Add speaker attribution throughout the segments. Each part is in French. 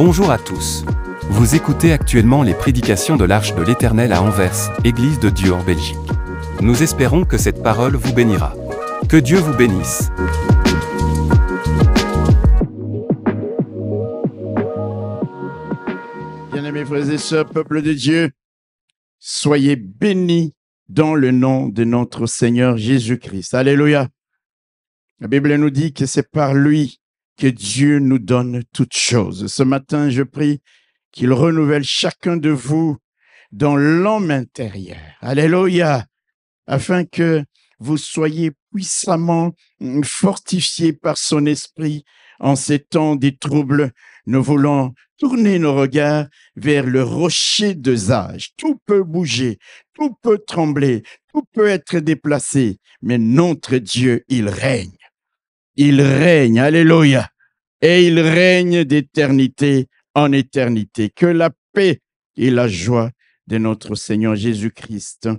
Speaker 1: Bonjour à tous. Vous écoutez actuellement les prédications de l'Arche de l'Éternel à Anvers, Église de Dieu en Belgique. Nous espérons que cette parole vous bénira. Que Dieu vous bénisse.
Speaker 2: Bien-aimés frères et sœurs, peuple de Dieu, soyez bénis dans le nom de notre Seigneur Jésus-Christ. Alléluia. La Bible nous dit que c'est par lui que Dieu nous donne toutes choses. Ce matin, je prie qu'il renouvelle chacun de vous dans l'homme intérieur. Alléluia. Afin que vous soyez puissamment fortifiés par son esprit en ces temps des troubles. Nous voulons tourner nos regards vers le rocher de Zage. Tout peut bouger, tout peut trembler, tout peut être déplacé, mais notre Dieu, il règne. Il règne, alléluia, et il règne d'éternité en éternité. Que la paix et la joie de notre Seigneur Jésus-Christ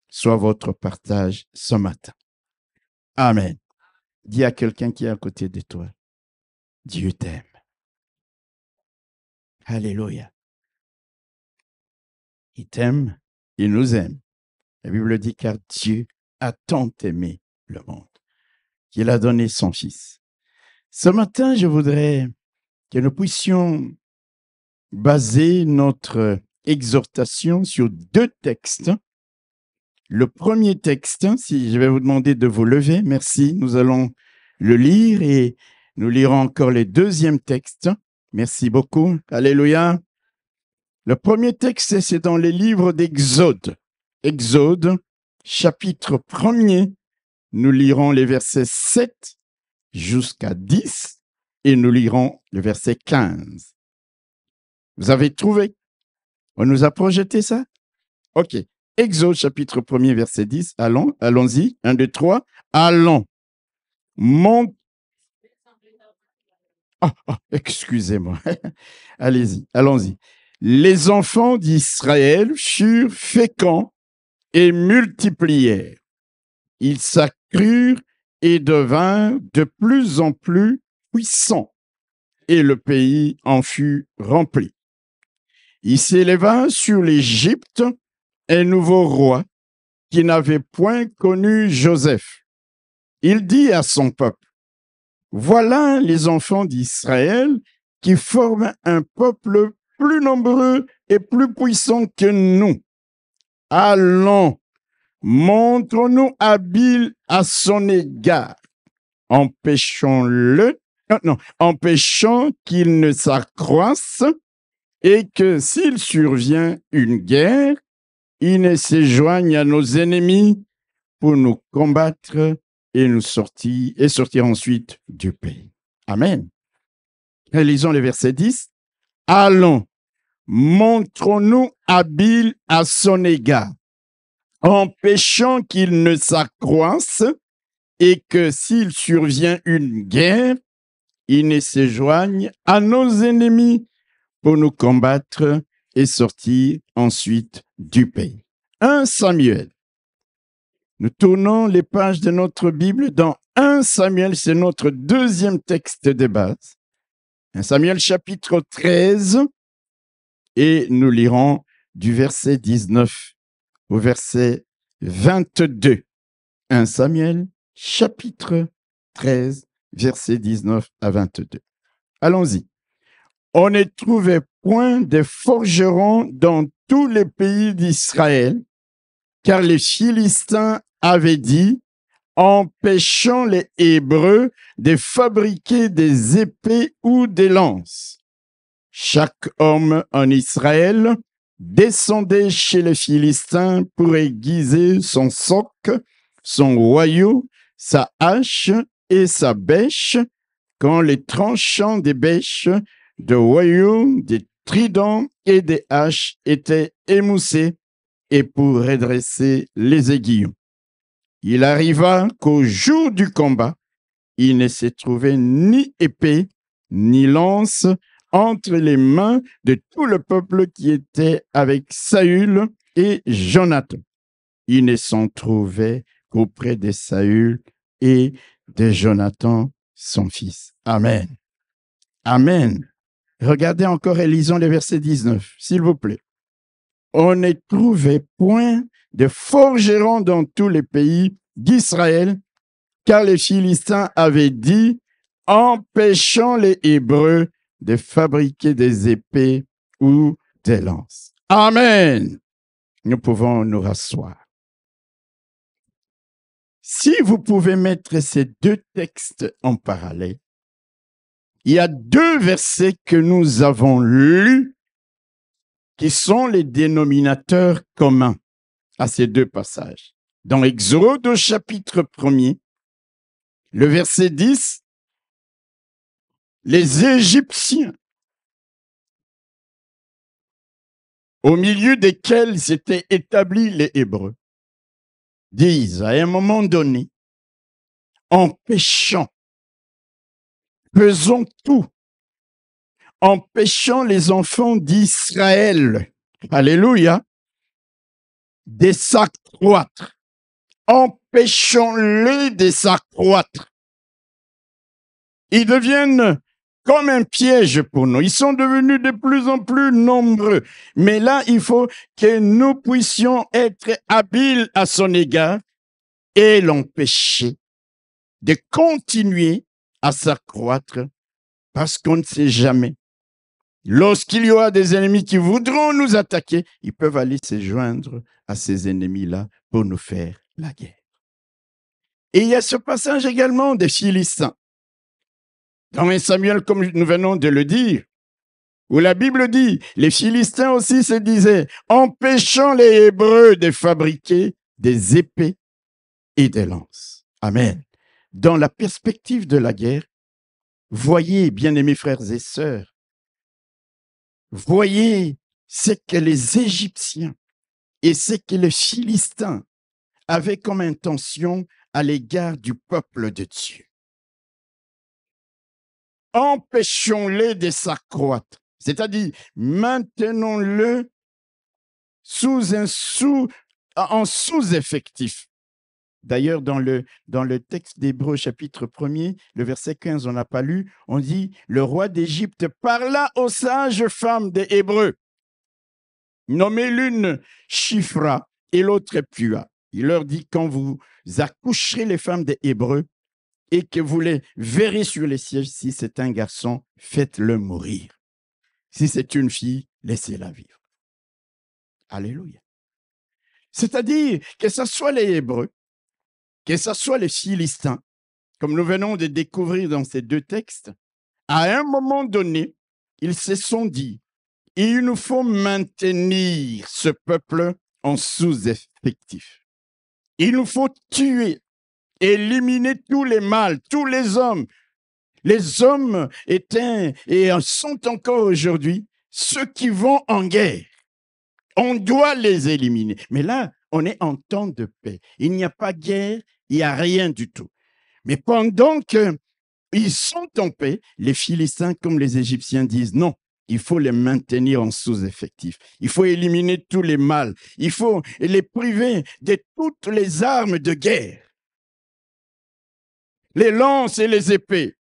Speaker 2: soient votre partage ce matin. Amen. Dis à quelqu'un qui est à côté de toi, Dieu t'aime. Alléluia. Il t'aime, il nous aime. La Bible dit car Dieu a tant aimé le monde qu'il a donné son Fils. Ce matin, je voudrais que nous puissions baser notre exhortation sur deux textes. Le premier texte, si je vais vous demander de vous lever, merci, nous allons le lire et nous lirons encore les deuxièmes textes. Merci beaucoup. Alléluia. Le premier texte, c'est dans les livres d'Exode. Exode, chapitre 1er, nous lirons les versets 7 jusqu'à 10 et nous lirons le verset 15. Vous avez trouvé? On nous a projeté ça? OK. Exode, chapitre 1er, verset 10. Allons-y. 1, 2, 3. Allons. Excusez-moi. Allez-y, allons-y. Les enfants d'Israël furent féconds et multiplièrent. Ils s'accrurent et devinrent de plus en plus puissants, et le pays en fut rempli. Il s'éleva sur l'Égypte un nouveau roi qui n'avait point connu Joseph. Il dit à son peuple, « Voilà les enfants d'Israël qui forment un peuple plus nombreux et plus puissant que nous. Allons, montrons-nous habiles à son égard. Empêchons qu'il ne s'accroisse et que s'il survient une guerre, il ne se joigne à nos ennemis pour nous combattre et sortir ensuite du pays. » Amen. Lisons le verset 10. Allons, montrons-nous habiles à son égard, empêchons qu'il ne s'accroisse et que s'il survient une guerre, il ne se joigne à nos ennemis pour nous combattre et sortir ensuite du pays. 1 Samuel. Nous tournons les pages de notre Bible dans 1 Samuel, c'est notre deuxième texte de base. 1 Samuel chapitre 13 et nous lirons du verset 19 au verset 22. 1 Samuel chapitre 13, verset 19 à 22. Allons-y. On ne trouvait point de forgerons dans tous les pays d'Israël, car les Philistins avaient dit, empêchons les Hébreux de fabriquer des épées ou des lances. Chaque homme en Israël descendait chez les Philistins pour aiguiser son soc, son royau, sa hache et sa bêche, quand les tranchants des bêches, de royaux, des tridents et des haches étaient émoussés et pour redresser les aiguillons. Il arriva qu'au jour du combat, il ne se trouvait ni épée, ni lance entre les mains de tout le peuple qui était avec Saül et Jonathan. Il ne s'en trouvait qu'auprès de Saül et de Jonathan, son fils. Amen. Amen. Regardez encore et lisons les versets 19, s'il vous plaît. On ne trouvait point de forgerons dans tous les pays d'Israël, car les Philistins avaient dit, empêchons les Hébreux de fabriquer des épées ou des lances. Amen. Nous pouvons nous rasseoir. Si vous pouvez mettre ces deux textes en parallèle, il y a deux versets que nous avons lus qui sont les dénominateurs communs à ces deux passages. Dans Exode au chapitre 1er, le verset 10, les Égyptiens, au milieu desquels s'étaient établis les Hébreux, disent à un moment donné, empêchant, faisons tout, empêchant les enfants d'Israël, alléluia, de s'accroître, empêchons-les de s'accroître. Ils deviennent comme un piège pour nous. Ils sont devenus de plus en plus nombreux. Mais là, il faut que nous puissions être habiles à son égard et l'empêcher de continuer à s'accroître parce qu'on ne sait jamais. Lorsqu'il y aura des ennemis qui voudront nous attaquer, ils peuvent aller se joindre à ces ennemis-là pour nous faire la guerre. Et il y a ce passage également des Philistins. Dans 1 Samuel, comme nous venons de le dire, où la Bible dit, les Philistins aussi se disaient, empêchons les Hébreux de fabriquer des épées et des lances. Amen. Dans la perspective de la guerre, voyez, bien-aimés frères et sœurs, voyez ce que les Égyptiens et ce que les Philistins avaient comme intention à l'égard du peuple de Dieu. Empêchons-les de s'accroître, c'est-à-dire maintenons-le en sous-effectif. D'ailleurs, dans le texte d'Hébreux chapitre 1er, le verset 15, on n'a pas lu, on dit « Le roi d'Égypte parla aux sages femmes des Hébreux, nommez l'une Shifra et l'autre Pua. Il leur dit « Quand vous accoucherez les femmes des Hébreux, et que vous les verrez sur les sièges, si c'est un garçon, faites-le mourir. Si c'est une fille, laissez-la vivre. » Alléluia. C'est-à-dire que ce soit les Hébreux, que ce soit les Philistins, comme nous venons de découvrir dans ces deux textes, à un moment donné, ils se sont dit, il nous faut maintenir ce peuple en sous-effectif. Il nous faut tuer, éliminer tous les mâles, tous les hommes. Les hommes étaient et sont encore aujourd'hui ceux qui vont en guerre. On doit les éliminer. Mais là, on est en temps de paix. Il n'y a pas de guerre, il n'y a rien du tout. Mais pendant qu'ils sont en paix, les Philistins comme les Égyptiens disent non, il faut les maintenir en sous-effectif. Il faut éliminer tous les mâles. Il faut les priver de toutes les armes de guerre. Les lances et les épées.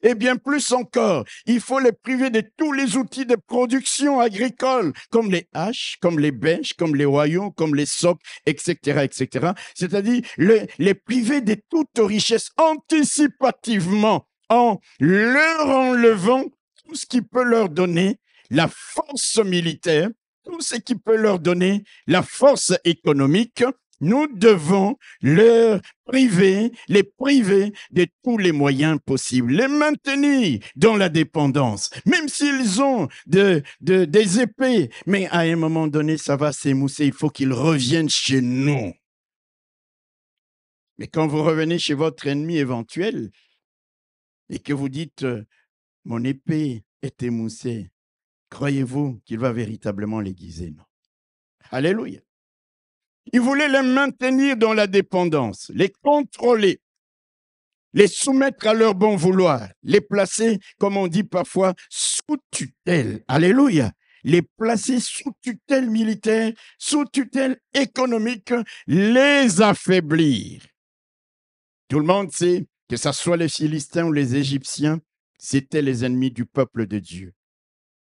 Speaker 2: Et bien plus encore, il faut les priver de tous les outils de production agricole, comme les haches, comme les bêches, comme les royaux, comme les socs, etc., etc. C'est-à-dire les priver de toute richesse anticipativement en leur enlevant tout ce qui peut leur donner la force militaire, tout ce qui peut leur donner la force économique. Nous devons les priver de tous les moyens possibles, les maintenir dans la dépendance, même s'ils ont des épées. Mais à un moment donné, ça va s'émousser, il faut qu'ils reviennent chez nous. Mais quand vous revenez chez votre ennemi éventuel et que vous dites « mon épée est émoussée », croyez-vous qu'il va véritablement l'aiguiser? Non. Alléluia. Il voulait les maintenir dans la dépendance, les contrôler, les soumettre à leur bon vouloir, les placer, comme on dit parfois, sous tutelle. Alléluia. Les placer sous tutelle militaire, sous tutelle économique, les affaiblir. Tout le monde sait que ce soit les Philistins ou les Égyptiens, c'étaient les ennemis du peuple de Dieu.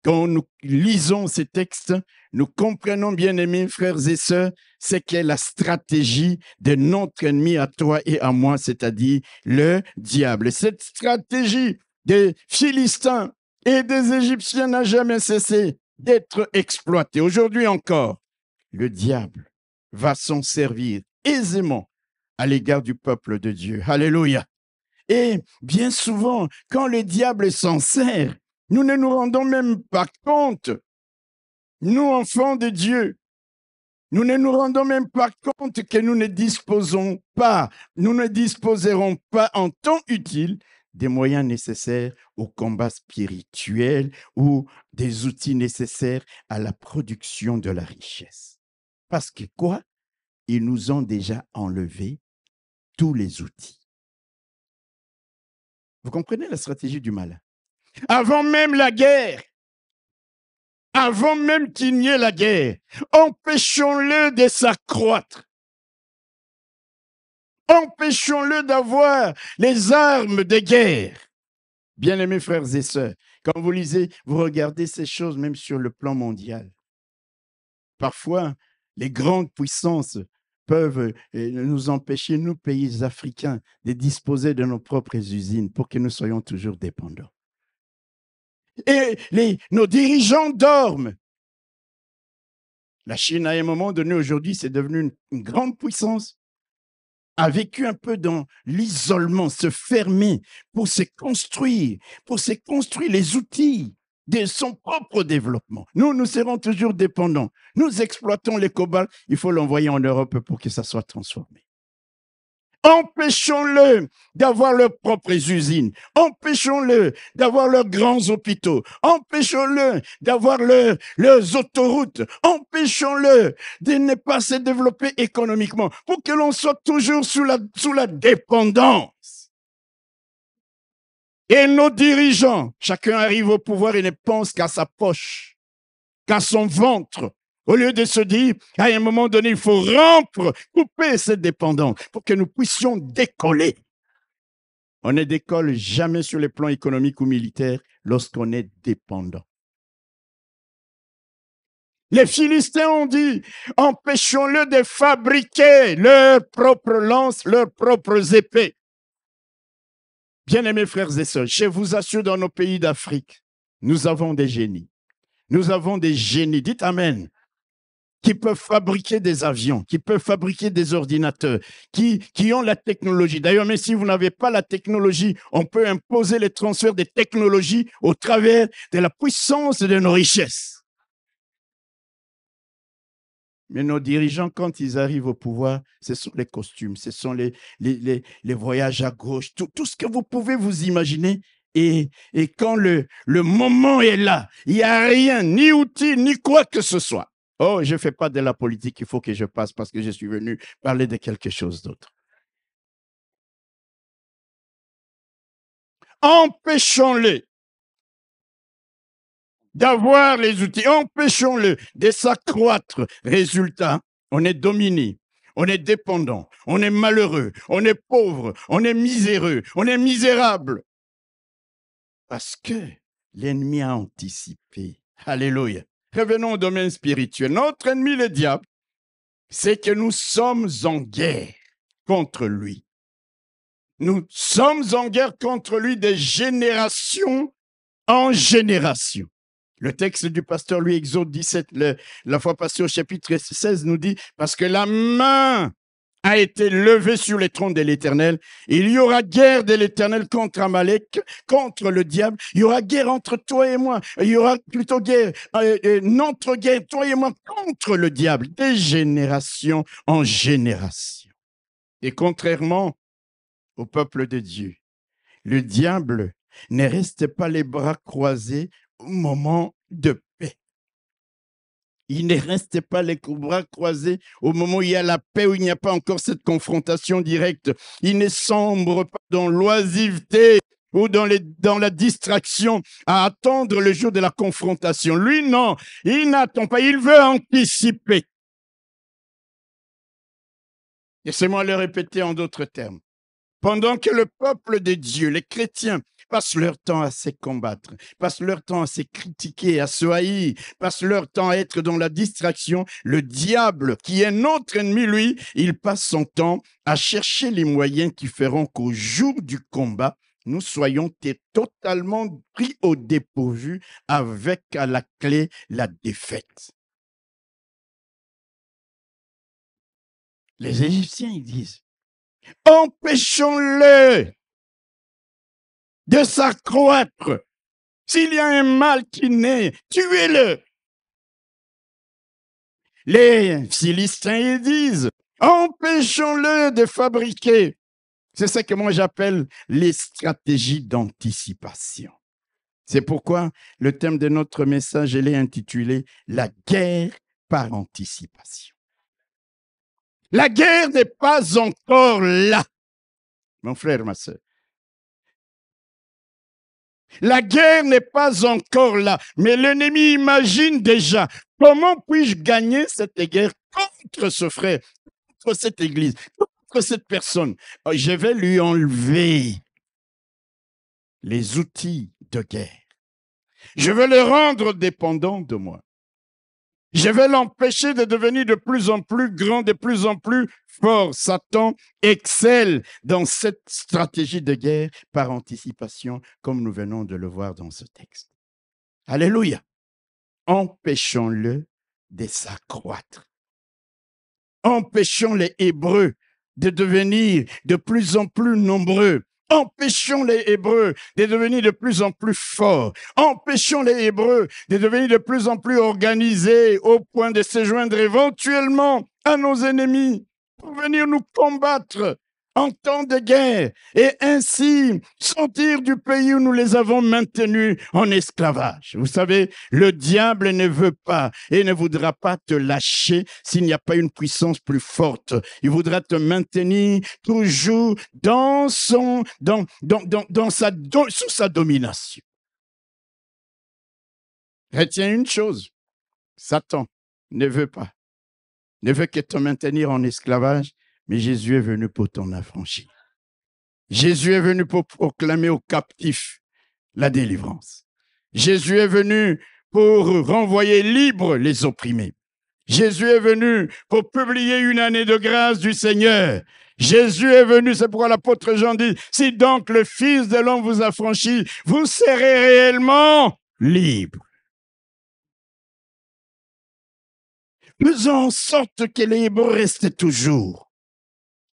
Speaker 2: Quand nous lisons ces textes, nous comprenons, bien aimés frères et sœurs, ce qu'est la stratégie de notre ennemi à toi et à moi, c'est-à-dire le diable. Cette stratégie des Philistins et des Égyptiens n'a jamais cessé d'être exploitée. Aujourd'hui encore, le diable va s'en servir aisément à l'égard du peuple de Dieu. Alléluia. Et bien souvent, quand le diable s'en sert, nous ne nous rendons même pas compte, nous enfants de Dieu, nous ne nous rendons même pas compte que nous ne disposerons pas en temps utile des moyens nécessaires au combat spirituel ou des outils nécessaires à la production de la richesse. Parce que quoi? Ils nous ont déjà enlevé tous les outils. Vous comprenez la stratégie du malin? Avant même la guerre, avant même qu'il n'y ait la guerre, empêchons-le de s'accroître. Empêchons-le d'avoir les armes de guerre. Bien-aimés frères et sœurs, quand vous lisez, vous regardez ces choses même sur le plan mondial. Parfois, les grandes puissances peuvent nous empêcher, nous, pays africains, de disposer de nos propres usines pour que nous soyons toujours dépendants. Et nos dirigeants dorment. La Chine, à un moment donné, aujourd'hui, c'est devenu une grande puissance, a vécu un peu dans l'isolement, se fermer pour se construire les outils de son propre développement. Nous serons toujours dépendants. Nous exploitons les cobalt, il faut l'envoyer en Europe pour que ça soit transformé. Empêchons-le d'avoir leurs propres usines. Empêchons-le d'avoir leurs grands hôpitaux. Empêchons-le d'avoir leurs autoroutes. Empêchons-le de ne pas se développer économiquement pour que l'on soit toujours sous la dépendance. Et nos dirigeants, chacun arrive au pouvoir et ne pense qu'à sa poche, qu'à son ventre. Au lieu de se dire, à un moment donné, il faut rompre, couper cette dépendance pour que nous puissions décoller. On ne décolle jamais sur les plans économiques ou militaires lorsqu'on est dépendant. Les Philistins ont dit, empêchons-le de fabriquer leurs propres lances, leurs propres épées. Bien-aimés frères et sœurs, je vous assure, dans nos pays d'Afrique, nous avons des génies. Nous avons des génies, dites Amen, qui peuvent fabriquer des avions, qui peuvent fabriquer des ordinateurs, qui ont la technologie. D'ailleurs, même si vous n'avez pas la technologie, on peut imposer les transferts des technologies au travers de la puissance de nos richesses. Mais nos dirigeants, quand ils arrivent au pouvoir, ce sont les costumes, ce sont les voyages à gauche, tout ce que vous pouvez vous imaginer. Et quand le moment est là, il n'y a rien, ni outil, ni quoi que ce soit. Oh, je ne fais pas de la politique, il faut que je passe parce que je suis venu parler de quelque chose d'autre. Empêchons-les d'avoir les outils, empêchons-le de s'accroître. Résultat, on est dominé, on est dépendant, on est malheureux, on est pauvre, on est miséreux, on est misérable. Parce que l'ennemi a anticipé. Alléluia. Revenons au domaine spirituel. Notre ennemi, le diable, c'est que nous sommes en guerre contre lui. Nous sommes en guerre contre lui de génération en génération. Le texte du pasteur Louis, Exode 17, la fois passée au chapitre 16, nous dit « Parce que la main a été levée sur les trônes de l'Éternel, il y aura guerre de l'Éternel contre Amalek, contre le diable, il y aura guerre entre toi et moi, il y aura plutôt guerre, notre guerre, toi et moi, contre le diable, de génération en génération. » Et contrairement au peuple de Dieu, le diable ne reste pas les bras croisés au moment de paix. Il ne reste pas les bras croisés au moment où il y a la paix, où il n'y a pas encore cette confrontation directe. Il ne sombre pas dans l'oisiveté ou dans la distraction à attendre le jour de la confrontation. Lui, non, il n'attend pas, il veut anticiper. Laissez-moi le répéter en d'autres termes. Pendant que le peuple de Dieu, les chrétiens, passent leur temps à se combattre, passent leur temps à se critiquer, à se haïr, passent leur temps à être dans la distraction. Le diable, qui est notre ennemi, lui, il passe son temps à chercher les moyens qui feront qu'au jour du combat, nous soyons totalement pris au dépourvu avec à la clé la défaite. Les Égyptiens, ils disent, empêchons-le de s'accroître. S'il y a un mal qui naît, tuez-le. Les Philistins, ils disent, empêchons-le de fabriquer. C'est ce que moi j'appelle les stratégies d'anticipation. C'est pourquoi le thème de notre message, il est intitulé « La guerre par anticipation ». La guerre n'est pas encore là, mon frère, ma soeur. La guerre n'est pas encore là, mais l'ennemi imagine déjà comment puis-je gagner cette guerre contre ce frère, contre cette église, contre cette personne. Je vais lui enlever les outils de guerre. Je vais le rendre dépendant de moi. Je vais l'empêcher de devenir de plus en plus grand, de plus en plus fort. Satan excelle dans cette stratégie de guerre par anticipation, comme nous venons de le voir dans ce texte. Alléluia. Empêchons-le de s'accroître. Empêchons les Hébreux de devenir de plus en plus nombreux. Empêchons les Hébreux de devenir de plus en plus forts. Empêchons les Hébreux de devenir de plus en plus organisés au point de se joindre éventuellement à nos ennemis pour venir nous combattre en temps de guerre et ainsi sortir du pays où nous les avons maintenus en esclavage. Vous savez, le diable ne veut pas et ne voudra pas te lâcher s'il n'y a pas une puissance plus forte. Il voudra te maintenir toujours sous sa domination. Retiens une chose, Satan ne veut que te maintenir en esclavage, mais Jésus est venu pour t'en affranchir. Jésus est venu pour proclamer aux captifs la délivrance. Jésus est venu pour renvoyer libres les opprimés. Jésus est venu pour publier une année de grâce du Seigneur. Jésus est venu, c'est pourquoi l'apôtre Jean dit, si donc le Fils de l'homme vous affranchit, vous serez réellement libres. Faisons en sorte que les Hébreux restent toujours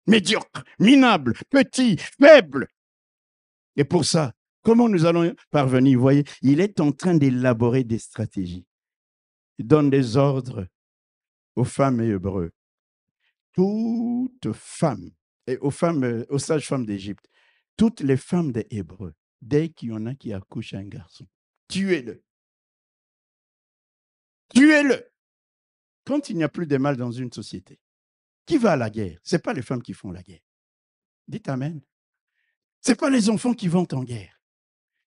Speaker 2: médiocres, minables, petits, faibles. Et pour ça, comment nous allons parvenir? Vous voyez, il est en train d'élaborer des stratégies. Il donne des ordres aux femmes et Hébreux. Toutes femmes, et aux sages-femmes d'Égypte, toutes les femmes des Hébreux, dès qu'il y en a qui accouchent un garçon, tuez-le. Tuez-le. Quand il n'y a plus de mal dans une société, qui va à la guerre? Ce n'est pas les femmes qui font la guerre. Dites amen. Ce n'est pas les enfants qui vont en guerre.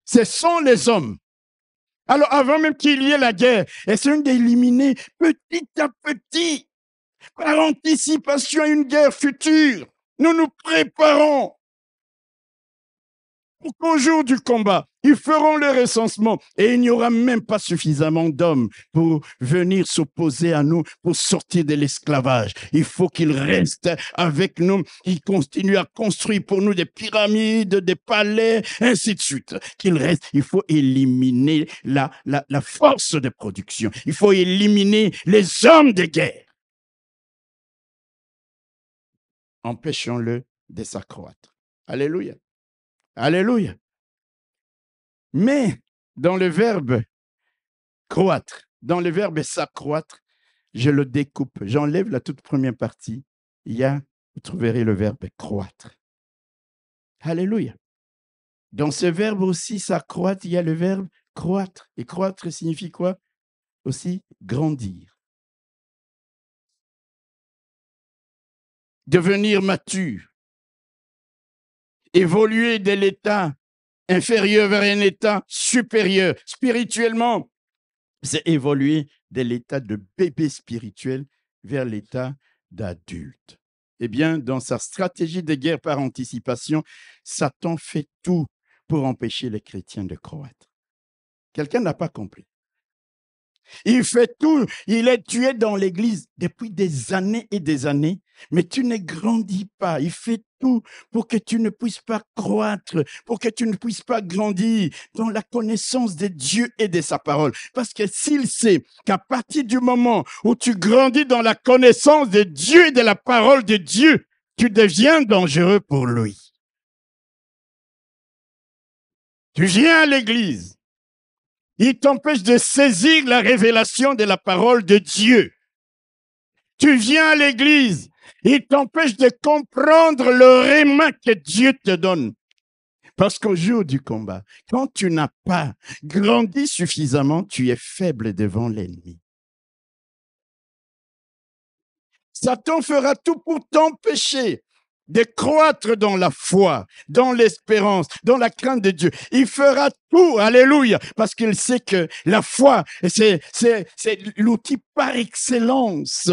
Speaker 2: Ce sont les hommes. Alors, avant même qu'il y ait la guerre, essayons d'éliminer petit à petit, par anticipation à une guerre future. Nous nous préparons pour qu'au jour du combat, ils feront le recensement et il n'y aura même pas suffisamment d'hommes pour venir s'opposer à nous, pour sortir de l'esclavage. Il faut qu'ils restent avec nous, qu'ils continuent à construire pour nous des pyramides, des palais, ainsi de suite. Qu'ils restent. Il faut éliminer la force de production. Il faut éliminer les hommes de guerre. Empêchons-le de s'accroître. Alléluia. Alléluia. Mais dans le verbe croître, dans le verbe s'accroître, je le découpe. J'enlève la toute première partie. Vous trouverez le verbe croître. Alléluia. Dans ce verbe aussi s'accroître, il y a le verbe croître. Et croître signifie quoi? Aussi grandir. Devenir mature. Évoluer de l'état inférieur vers un état supérieur. Spirituellement, c'est évoluer de l'état de bébé spirituel vers l'état d'adulte. Eh bien, dans sa stratégie de guerre par anticipation, Satan fait tout pour empêcher les chrétiens de croître. Quelqu'un n'a pas compris. Il fait tout. Tu es dans l'église depuis des années et des années, mais tu ne grandis pas. Il fait tout pour que tu ne puisses pas croître, pour que tu ne puisses pas grandir dans la connaissance de Dieu et de sa parole. Parce que s'il sait qu'à partir du moment où tu grandis dans la connaissance de Dieu et de la parole de Dieu, tu deviens dangereux pour lui. Tu viens à l'église. Il t'empêche de saisir la révélation de la parole de Dieu. Tu viens à l'église. Il t'empêche de comprendre le réma que Dieu te donne. Parce qu'au jour du combat, quand tu n'as pas grandi suffisamment, tu es faible devant l'ennemi. Satan fera tout pour t'empêcher de croître dans la foi, dans l'espérance, dans la crainte de Dieu. Il fera tout, alléluia, parce qu'il sait que la foi, c'est l'outil par excellence.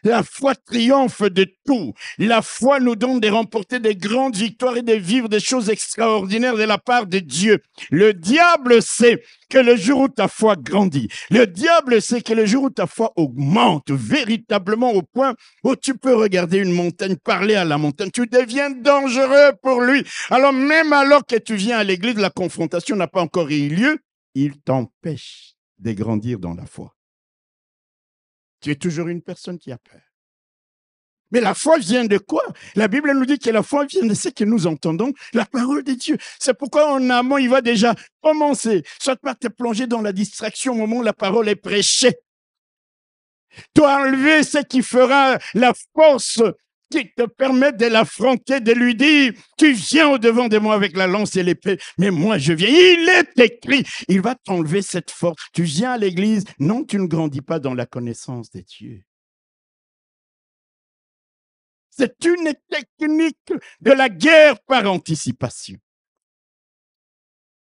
Speaker 2: La foi triomphe de tout. La foi nous donne de remporter des grandes victoires et de vivre des choses extraordinaires de la part de Dieu. Le diable sait que le jour où ta foi grandit, le diable sait que le jour où ta foi augmente véritablement au point où tu peux regarder une montagne, parler à la montagne, tu deviens dangereux pour lui. Alors même alors que tu viens à l'église, la confrontation n'a pas encore eu lieu, il t'empêche de grandir dans la foi. Tu es toujours une personne qui a peur. Mais la foi vient de quoi? La Bible nous dit que la foi vient de ce que nous entendons, la parole de Dieu. C'est pourquoi en amont, il va déjà commencer, soit par te plonger dans la distraction au moment où la parole est prêchée. Toi, enlever ce qui fera la force qui te permet de l'affronter, de lui dire, tu viens au-devant de moi avec la lance et l'épée, mais moi je viens. Il est écrit, il va t'enlever cette force. Tu viens à l'église, non, tu ne grandis pas dans la connaissance de Dieu. C'est une technique de la guerre par anticipation.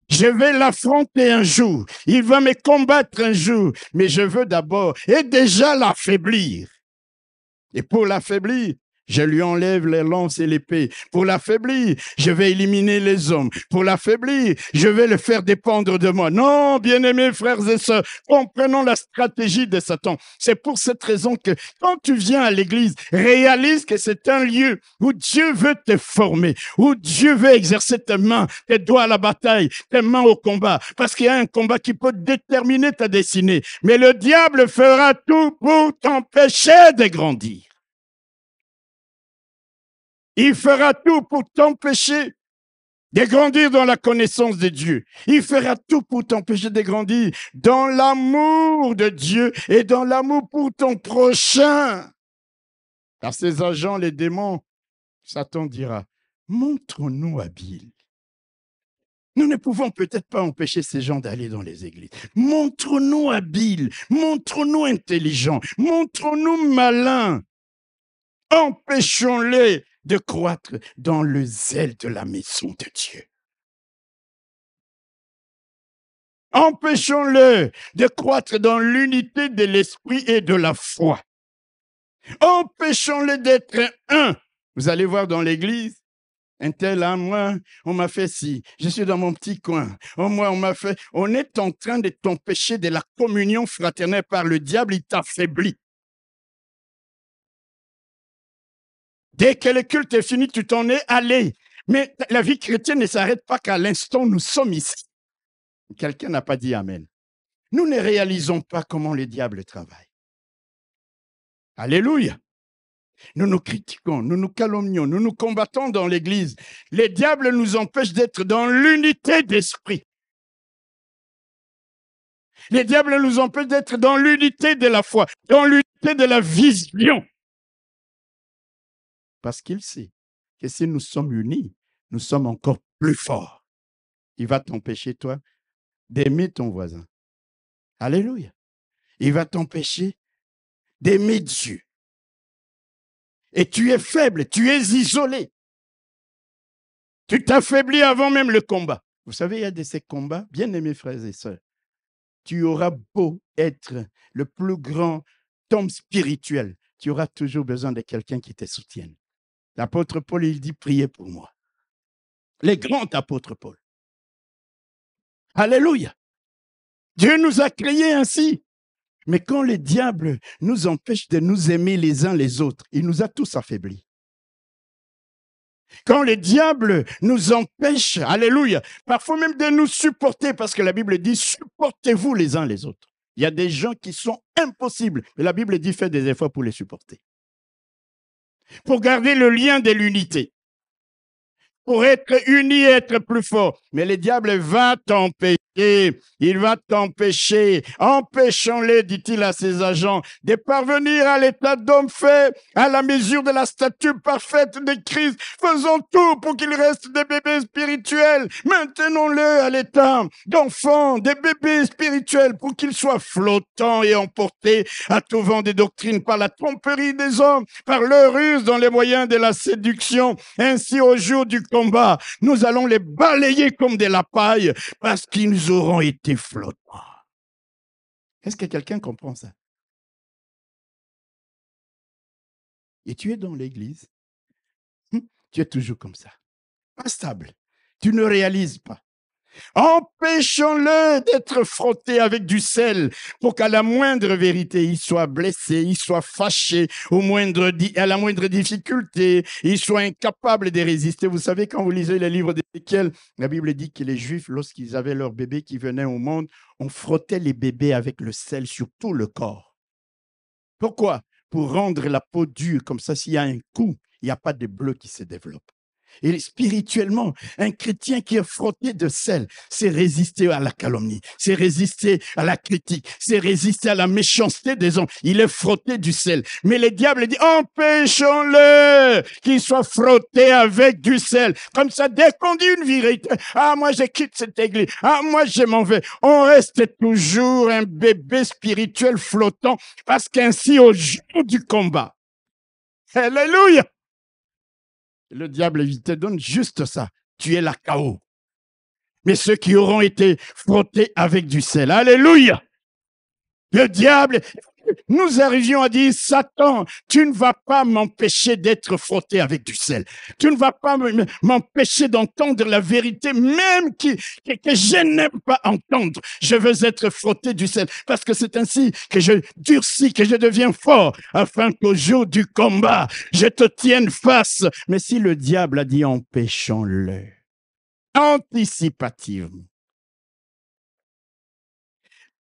Speaker 2: Je vais l'affronter un jour, il va me combattre un jour, mais je veux d'abord et déjà l'affaiblir. Et pour l'affaiblir, je lui enlève les lances et l'épée. Pour l'affaiblir, je vais éliminer les hommes. Pour l'affaiblir, je vais le faire dépendre de moi. Non, bien-aimés frères et sœurs, comprenons la stratégie de Satan. C'est pour cette raison que quand tu viens à l'église, réalise que c'est un lieu où Dieu veut te former, où Dieu veut exercer tes mains, tes doigts à la bataille, tes mains au combat. Parce qu'il y a un combat qui peut déterminer ta destinée. Mais le diable fera tout pour t'empêcher de grandir. Il fera tout pour t'empêcher de grandir dans la connaissance de Dieu. Il fera tout pour t'empêcher de grandir dans l'amour de Dieu et dans l'amour pour ton prochain. Par ses agents, les démons, Satan dira, montre-nous habiles. Nous ne pouvons peut-être pas empêcher ces gens d'aller dans les églises. Montre-nous habiles, montre-nous intelligents, montre-nous malins. Empêchons-les de croître dans le zèle de la maison de Dieu. Empêchons-le de croître dans l'unité de l'esprit et de la foi. Empêchons-le d'être un. Vous allez voir dans l'église, un tel, moi, on m'a fait ci, je suis dans mon petit coin. Moi, on m'a fait. On est en train de t'empêcher de la communion fraternelle par le diable, il t'affaiblit. Dès que le culte est fini, tu t'en es allé. Mais la vie chrétienne ne s'arrête pas qu'à l'instant où nous sommes ici. Quelqu'un n'a pas dit amen. Nous ne réalisons pas comment le diable travaille. Alléluia. Nous nous critiquons, nous nous calomnions, nous nous combattons dans l'église. Le diable nous empêche d'être dans l'unité d'esprit. Le diable nous empêche d'être dans l'unité de la foi, dans l'unité de la vision. Parce qu'il sait que si nous sommes unis, nous sommes encore plus forts. Il va t'empêcher, toi, d'aimer ton voisin. Alléluia. Il va t'empêcher d'aimer Dieu. Et tu es faible, tu es isolé. Tu t'affaiblis avant même le combat. Vous savez, il y a de ces combats, bien-aimés frères et sœurs, tu auras beau être le plus grand homme spirituel, tu auras toujours besoin de quelqu'un qui te soutienne. L'apôtre Paul, il dit, priez pour moi. Les grands apôtres Paul. Alléluia. Dieu nous a créés ainsi. Mais quand le diable nous empêche de nous aimer les uns les autres, il nous a tous affaiblis. Quand le diable nous empêche, alléluia, parfois même de nous supporter, parce que la Bible dit, supportez-vous les uns les autres. Il y a des gens qui sont impossibles, mais la Bible dit, faites des efforts pour les supporter. Pour garder le lien de l'unité. Pour être unis et être plus fort. Mais le diable va t'empêcher. Il va t'empêcher. Empêchons-les, dit-il à ses agents, de parvenir à l'état d'homme fait, à la mesure de la stature parfaite de Christ. Faisons tout pour qu'il reste des bébés spirituels. Maintenons-le à l'état d'enfants, des bébés spirituels, pour qu'ils soient flottants et emportés à tout vent des doctrines par la tromperie des hommes, par leur ruse dans les moyens de la séduction. Ainsi, au jour du combat, nous allons les balayer comme de la paille parce qu'ils auront été flottants. Est-ce que quelqu'un comprend ça? Et tu es dans l'église, tu es toujours comme ça, pas stable, tu ne réalises pas. Empêchons-le d'être frotté avec du sel pour qu'à la moindre vérité, il soit blessé, il soit fâché, à la moindre difficulté, il soit incapable de résister. Vous savez, quand vous lisez les livres d'Ézéchiel, la Bible dit que les Juifs, lorsqu'ils avaient leurs bébés qui venaient au monde, on frottait les bébés avec le sel sur tout le corps. Pourquoi? Pour rendre la peau dure, comme ça, s'il y a un coup, il n'y a pas de bleu qui se développe. Et spirituellement, un chrétien qui est frotté de sel, c'est résister à la calomnie, c'est résister à la critique, c'est résister à la méchanceté des hommes. Il est frotté du sel. Mais le diable dit, empêchons-le qu'il soit frotté avec du sel. Comme ça, dès qu'on dit une vérité, ah, moi, je quitte cette église, ah, moi, je m'en vais. On reste toujours un bébé spirituel flottant, parce qu'ainsi, au jour du combat, alléluia, le diable, il te donne juste ça. Tu es la KO. Mais ceux qui auront été frottés avec du sel. Alléluia. Le diable, nous arrivions à dire, Satan, tu ne vas pas m'empêcher d'être frotté avec du sel. Tu ne vas pas m'empêcher d'entendre la vérité, même que je n'aime pas entendre. Je veux être frotté du sel, parce que c'est ainsi que je durcis, que je deviens fort, afin qu'au jour du combat, je te tienne face. Mais si le diable a dit, empêchons-le, anticipativement,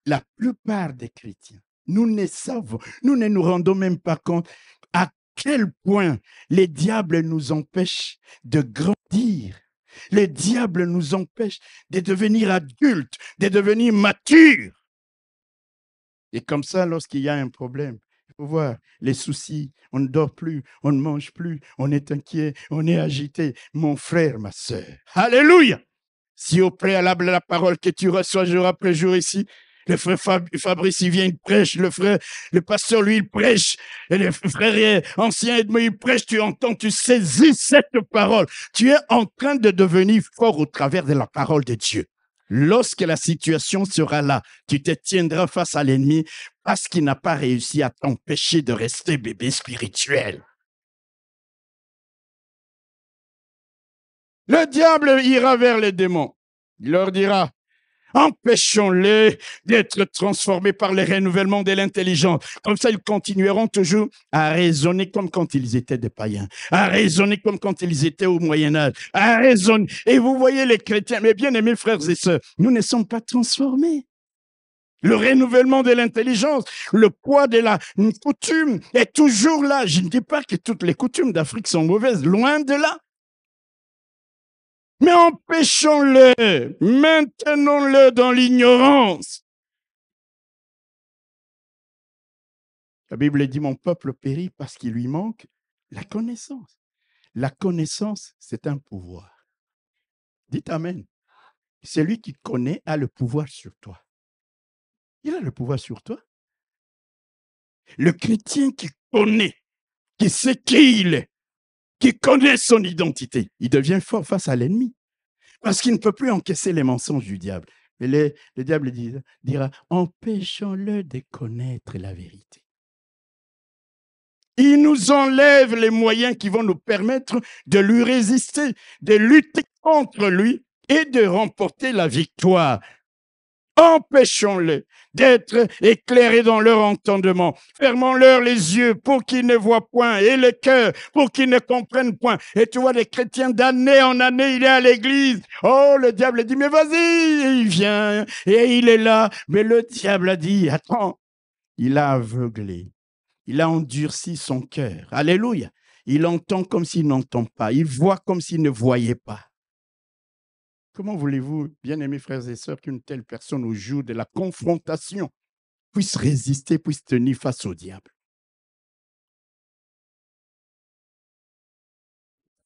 Speaker 2: la plupart des chrétiens, nous ne nous rendons même pas compte à quel point les diables nous empêchent de grandir. Les diables nous empêchent de devenir adultes, de devenir matures. Et comme ça, lorsqu'il y a un problème, il faut voir les soucis, on ne dort plus, on ne mange plus, on est inquiet, on est agité. Mon frère, ma sœur, alléluia! Si au préalable la parole que tu reçois jour après jour ici, le frère Fabrice, il vient, il prêche. Le pasteur, lui, il prêche. Et le frère ancien Edmond, il prêche. Tu entends, tu saisis cette parole. Tu es en train de devenir fort au travers de la parole de Dieu. Lorsque la situation sera là, tu te tiendras face à l'ennemi parce qu'il n'a pas réussi à t'empêcher de rester bébé spirituel. Le diable ira vers les démons. Il leur dira, empêchons-les d'être transformés par le renouvellement de l'intelligence. Comme ça, ils continueront toujours à raisonner comme quand ils étaient des païens, à raisonner comme quand ils étaient au Moyen-Âge, à raisonner. Et vous voyez les chrétiens, mes bien-aimés frères et sœurs, nous ne sommes pas transformés. Le renouvellement de l'intelligence, le poids de la coutume est toujours là. Je ne dis pas que toutes les coutumes d'Afrique sont mauvaises, loin de là. Mais empêchons-le, maintenons-le dans l'ignorance. La Bible dit, mon peuple périt parce qu'il lui manque la connaissance. La connaissance, c'est un pouvoir. Dites Amen. Celui qui connaît a le pouvoir sur toi. Il a le pouvoir sur toi. Le chrétien qui connaît, qui sait qui il est, qui connaît son identité, il devient fort face à l'ennemi. Parce qu'il ne peut plus encaisser les mensonges du diable. Mais le diable dira, empêchons-le de connaître la vérité. Il nous enlève les moyens qui vont nous permettre de lui résister, de lutter contre lui et de remporter la victoire. Empêchons-les d'être éclairés dans leur entendement. Fermons-leur les yeux pour qu'ils ne voient point et le cœur pour qu'ils ne comprennent point. Et tu vois, les chrétiens d'année en année, il est à l'église. Oh, le diable dit, mais vas-y, et il vient et il est là. Mais le diable a dit, attends, il a aveuglé. Il a endurci son cœur. Alléluia. Il entend comme s'il n'entend pas. Il voit comme s'il ne voyait pas. Comment voulez-vous, bien-aimés frères et sœurs, qu'une telle personne au jour de la confrontation puisse résister, puisse tenir face au diable?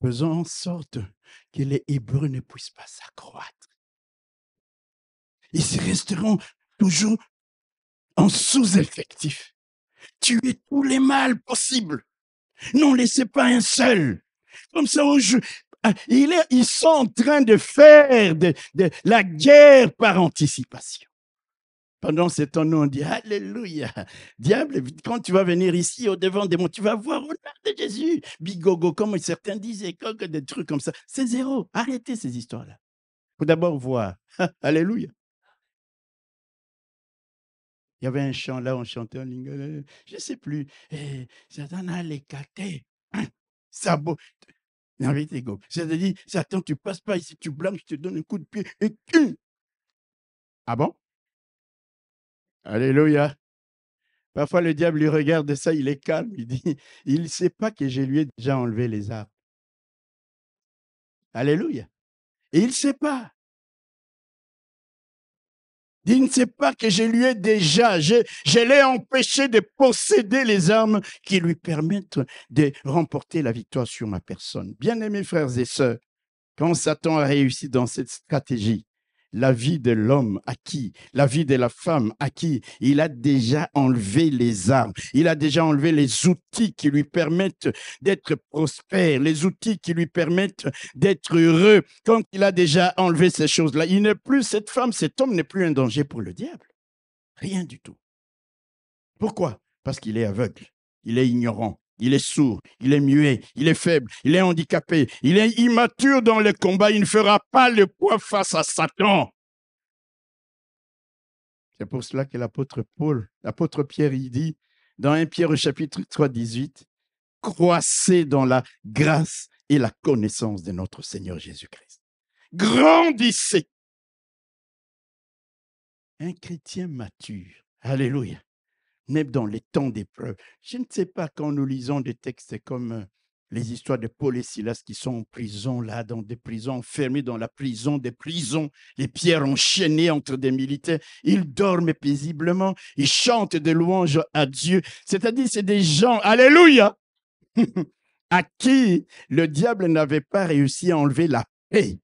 Speaker 2: Faisons en sorte que les Hébreux ne puissent pas s'accroître. Ils resteront toujours en sous-effectif. Tuez tous les mâles possibles. N'en laissez pas un seul. Comme ça, ils sont en train de faire de la guerre par anticipation. Pendant ce temps, nous, on dit, Alléluia. Diable, quand tu vas venir ici, au devant des monts, tu vas voir au nom de Jésus. Bigogo, comme certains disaient, des trucs comme ça. C'est zéro. Arrêtez ces histoires-là. Il faut d'abord voir. Alléluia. Il y avait un chant là, on chantait en lingala. Je ne sais plus. Satan a les catés. Ça beau. C'est-à-dire, Satan, tu passes pas ici, tu blagues, je te donne un coup de pied. Et... Ah bon? Alléluia. Parfois, le diable lui regarde ça, il est calme, il dit, il ne sait pas que je lui ai déjà enlevé les arbres. Alléluia. Et il ne sait pas. Il ne sait pas que je lui ai déjà, je l'ai empêché de posséder les armes qui lui permettent de remporter la victoire sur ma personne. Bien-aimés frères et sœurs, quand Satan a réussi dans cette stratégie, la vie de l'homme acquis, la vie de la femme acquis, il a déjà enlevé les armes, il a déjà enlevé les outils qui lui permettent d'être prospère, les outils qui lui permettent d'être heureux. Quand il a déjà enlevé ces choses-là, il n'est plus cette femme, cet homme n'est plus un danger pour le diable. Rien du tout. Pourquoi? Parce qu'il est aveugle, il est ignorant. Il est sourd, il est muet, il est faible, il est handicapé, il est immature dans le combat, il ne fera pas le poids face à Satan. C'est pour cela que l'apôtre Pierre, il dit, dans 1 Pierre au chapitre 3, 18, « Croissez dans la grâce et la connaissance de notre Seigneur Jésus-Christ. » Grandissez. Un chrétien mature, alléluia, même dans les temps d'épreuve. Je ne sais pas quand nous lisons des textes comme les histoires de Paul et Silas qui sont en prison, là, dans des prisons, enfermés dans la prison des prisons, les pierres enchaînées entre des militaires. Ils dorment paisiblement, ils chantent des louanges à Dieu. C'est-à-dire, c'est des gens, alléluia, à qui le diable n'avait pas réussi à enlever la paix.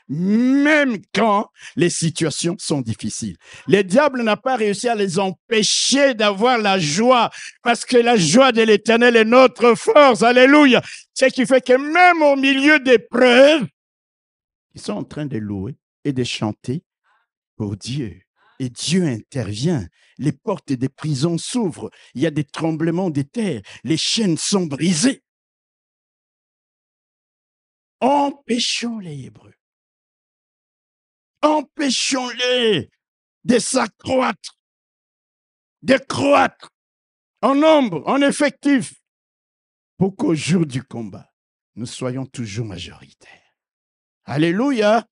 Speaker 2: Même quand les situations sont difficiles. Le diable n'a pas réussi à les empêcher d'avoir la joie, parce que la joie de l'Éternel est notre force. Alléluia. Ce qui fait que même au milieu des preuves, ils sont en train de louer et de chanter pour Dieu. Et Dieu intervient. Les portes des prisons s'ouvrent. Il y a des tremblements de terre. Les chaînes sont brisées. Empêchons les Hébreux. Empêchons-les de s'accroître, de croître en nombre, en effectif, pour qu'au jour du combat, nous soyons toujours majoritaires. Alléluia.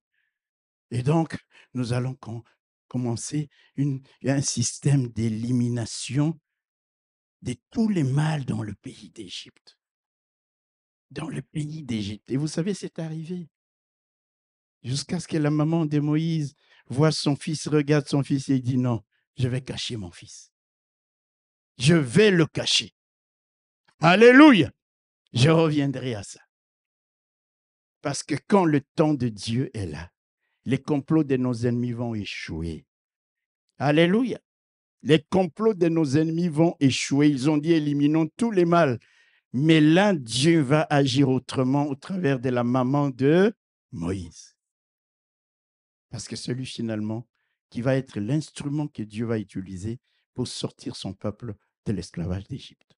Speaker 2: Et donc, nous allons commencer un système d'élimination de tous les mâles dans le pays d'Égypte. Dans le pays d'Égypte. Et vous savez, c'est arrivé. Jusqu'à ce que la maman de Moïse voit son fils, regarde son fils et dit non, je vais cacher mon fils. Je vais le cacher. Alléluia. Je reviendrai à ça. Parce que quand le temps de Dieu est là, les complots de nos ennemis vont échouer. Alléluia. Les complots de nos ennemis vont échouer. Ils ont dit éliminons tous les mâles. Mais là, Dieu va agir autrement au travers de la maman de Moïse. Parce que celui finalement qui va être l'instrument que Dieu va utiliser pour sortir son peuple de l'esclavage d'Égypte.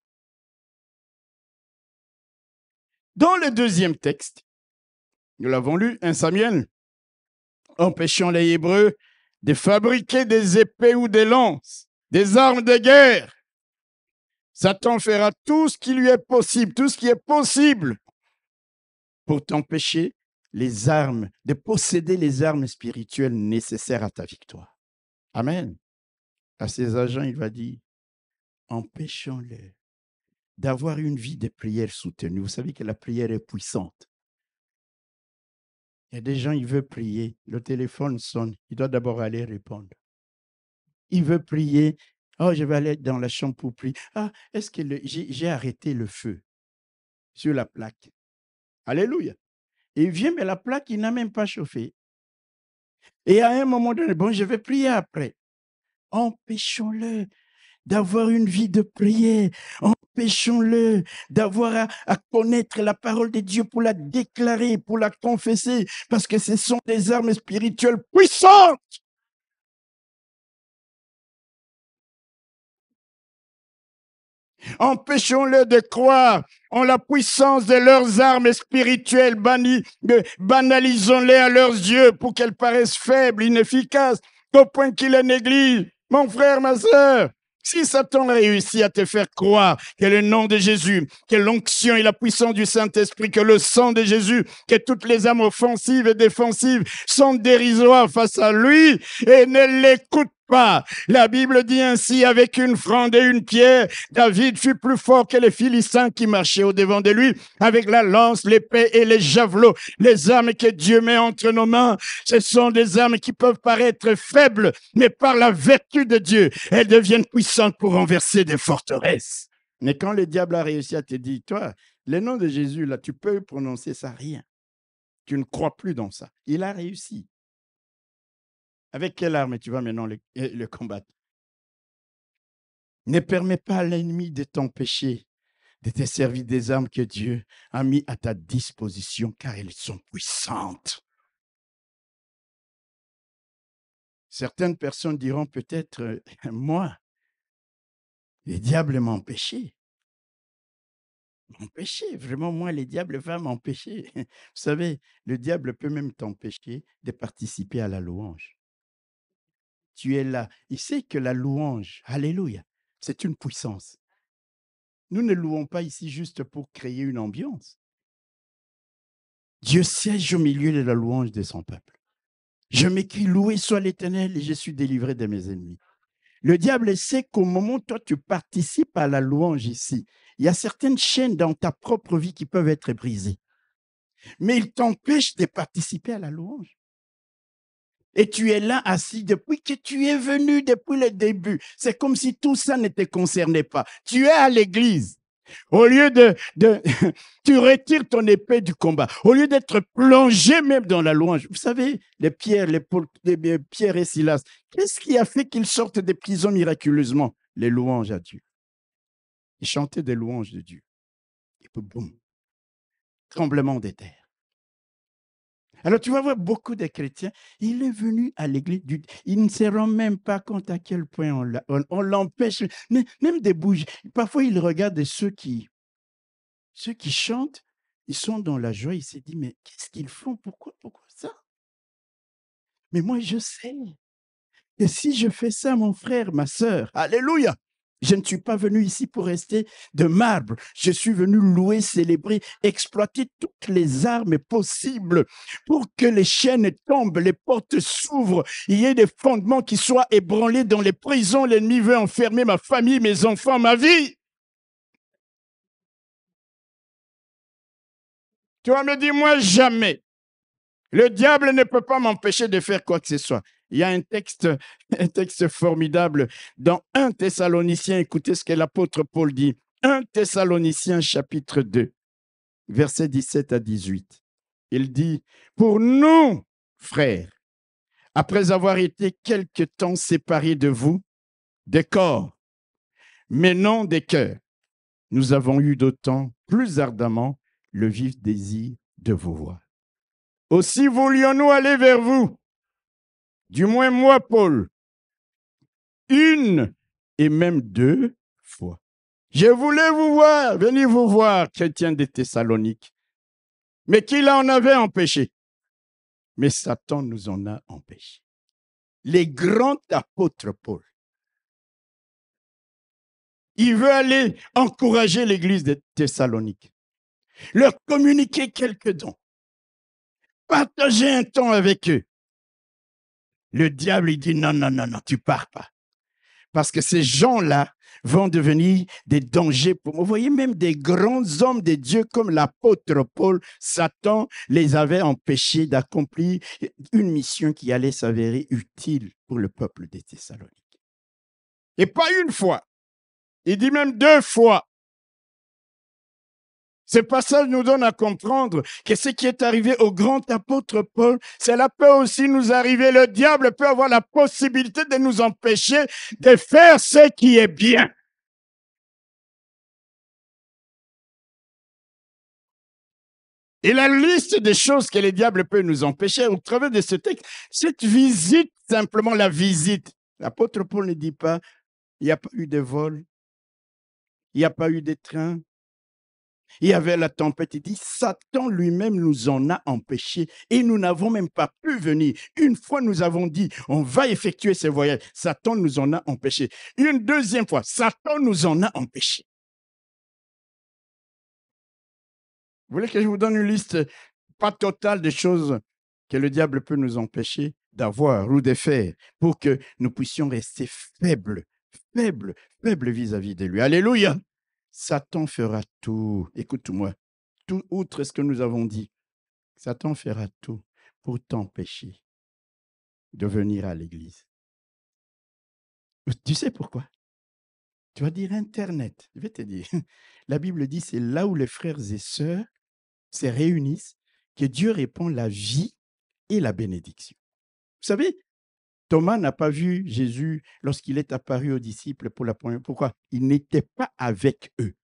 Speaker 2: Dans le deuxième texte, nous l'avons lu, 1 Samuel, empêchant les Hébreux de fabriquer des épées ou des lances, des armes de guerre. Satan fera tout ce qui lui est possible, tout ce qui est possible pour t'empêcher de posséder les armes spirituelles nécessaires à ta victoire. Amen. À ses agents, il va dire, empêchons-les d'avoir une vie de prière soutenue. Vous savez que la prière est puissante. Il y a des gens, ils veulent prier, le téléphone sonne, il doit d'abord aller répondre. Il veut prier, oh, je vais aller dans la chambre pour prier. Ah, est-ce que j'ai arrêté le feu sur la plaque? Alléluia. Et il vient, mais la plaque, il n'a même pas chauffé. Et à un moment donné, bon, je vais prier après. Empêchons-le d'avoir une vie de prière. Empêchons-le d'avoir à connaître la parole de Dieu pour la déclarer, pour la confesser, parce que ce sont des armes spirituelles puissantes. Empêchons-les de croire en la puissance de leurs armes spirituelles. Banalisons-les à leurs yeux pour qu'elles paraissent faibles, inefficaces, au point qu'ils les négligent. Mon frère, ma sœur, si Satan réussit à te faire croire que le nom de Jésus, que l'onction et la puissance du Saint-Esprit, que le sang de Jésus, que toutes les armes offensives et défensives sont dérisoires face à lui, et ne l'écoute pas. La Bible dit ainsi, avec une fronde et une pierre, David fut plus fort que les Philistins qui marchaient au-devant de lui, avec la lance, l'épée et les javelots. Les armes que Dieu met entre nos mains, ce sont des armes qui peuvent paraître faibles, mais par la vertu de Dieu, elles deviennent puissantes pour renverser des forteresses. Mais quand le diable a réussi à te dire, toi, le nom de Jésus, là, tu peux prononcer ça, rien. Tu ne crois plus dans ça. Il a réussi. Avec quelle arme tu vas maintenant le combattre? Ne permets pas à l'ennemi de t'empêcher de te servir des armes que Dieu a mis à ta disposition, car elles sont puissantes. Certaines personnes diront peut-être, moi, le diable m'a empêché. M'empêcher, vraiment, moi, le diable va m'empêcher. Vous savez, le diable peut même t'empêcher de participer à la louange. Tu es là. Il sait que la louange, alléluia, c'est une puissance. Nous ne louons pas ici juste pour créer une ambiance. Dieu siège au milieu de la louange de son peuple. Je m'écris, loué soit l'Éternel et je suis délivré de mes ennemis. Le diable sait qu'au moment où toi tu participes à la louange ici, il y a certaines chaînes dans ta propre vie qui peuvent être brisées. Mais il t'empêche de participer à la louange. Et tu es là assis depuis que tu es venu, depuis le début. C'est comme si tout ça ne te concernait pas. Tu es à l'église. Au lieu tu retires ton épée du combat. Au lieu d'être plongé même dans la louange. Vous savez, les Pierre et Silas, qu'est-ce qui a fait qu'ils sortent des prisons miraculeusement? Les louanges à Dieu. Ils chantaient des louanges de Dieu. Et puis, boum, tremblement des terres. Alors, tu vas voir beaucoup de chrétiens, il est venu à l'église, il ne se rend même pas compte à quel point on l'empêche, même des bougies. Parfois, il regarde ceux qui chantent, ils sont dans la joie, il s'est dit, mais qu'est-ce qu'ils font? Pourquoi ça? Mais moi, je sais que si je fais ça, mon frère, ma sœur, alléluia, je ne suis pas venu ici pour rester de marbre. Je suis venu louer, célébrer, exploiter toutes les armes possibles pour que les chaînes tombent, les portes s'ouvrent, il y ait des fondements qui soient ébranlés dans les prisons. L'ennemi veut enfermer ma famille, mes enfants, ma vie. Tu vas me dire, moi, jamais. Le diable ne peut pas m'empêcher de faire quoi que ce soit. Il y a un texte formidable dans 1 Thessaloniciens. Écoutez ce que l'apôtre Paul dit. 1 Thessaloniciens chapitre 2, versets 17 à 18. Il dit, pour nous, frères, après avoir été quelque temps séparés de vous, des corps, mais non des cœurs, nous avons eu d'autant plus ardemment le vif désir de vous voir. Aussi voulions-nous aller vers vous, du moins moi, Paul, une et même 2 fois. Je voulais vous voir, venir vous voir, chrétiens des Thessaloniques. Mais qui en avait empêché? Mais Satan nous en a empêché. les grands apôtres Paul. Il veut aller encourager l'église de Thessalonique, leur communiquer quelques dons, partager un temps avec eux. Le diable, il dit non, non, non, non, tu pars pas. Parce que ces gens-là vont devenir des dangers pour moi. Vous voyez, même des grands hommes de Dieu comme l'apôtre Paul, Satan les avait empêchés d'accomplir une mission qui allait s'avérer utile pour le peuple des Thessaloniques. Et pas une fois. Il dit même 2 fois. Ce passage nous donne à comprendre que ce qui est arrivé au grand apôtre Paul, cela peut aussi nous arriver. Le diable peut avoir la possibilité de nous empêcher de faire ce qui est bien. Et la liste des choses que le diable peut nous empêcher au travers de ce texte, cette visite, simplement la visite. L'apôtre Paul ne dit pas, il n'y a pas eu de vol, il n'y a pas eu de train, il y avait la tempête. Il dit, Satan lui-même nous en a empêchés et nous n'avons même pas pu venir. Une fois, nous avons dit, on va effectuer ce voyage. Satan nous en a empêchés. Une deuxième fois, Satan nous en a empêchés. Vous voulez que je vous donne une liste, pas totale, des choses que le diable peut nous empêcher d'avoir ou de faire pour que nous puissions rester faibles vis-à-vis de lui. Alléluia! Satan fera tout, écoute-moi, tout outre ce que nous avons dit, Satan fera tout pour t'empêcher de venir à l'église. Tu sais pourquoi? Tu vas dire Internet. Je vais te dire. La Bible dit c'est là où les frères et sœurs se réunissent que Dieu répand la vie et la bénédiction. Vous savez, Thomas n'a pas vu Jésus lorsqu'il est apparu aux disciples pour la première fois. Pourquoi? Il n'était pas avec eux.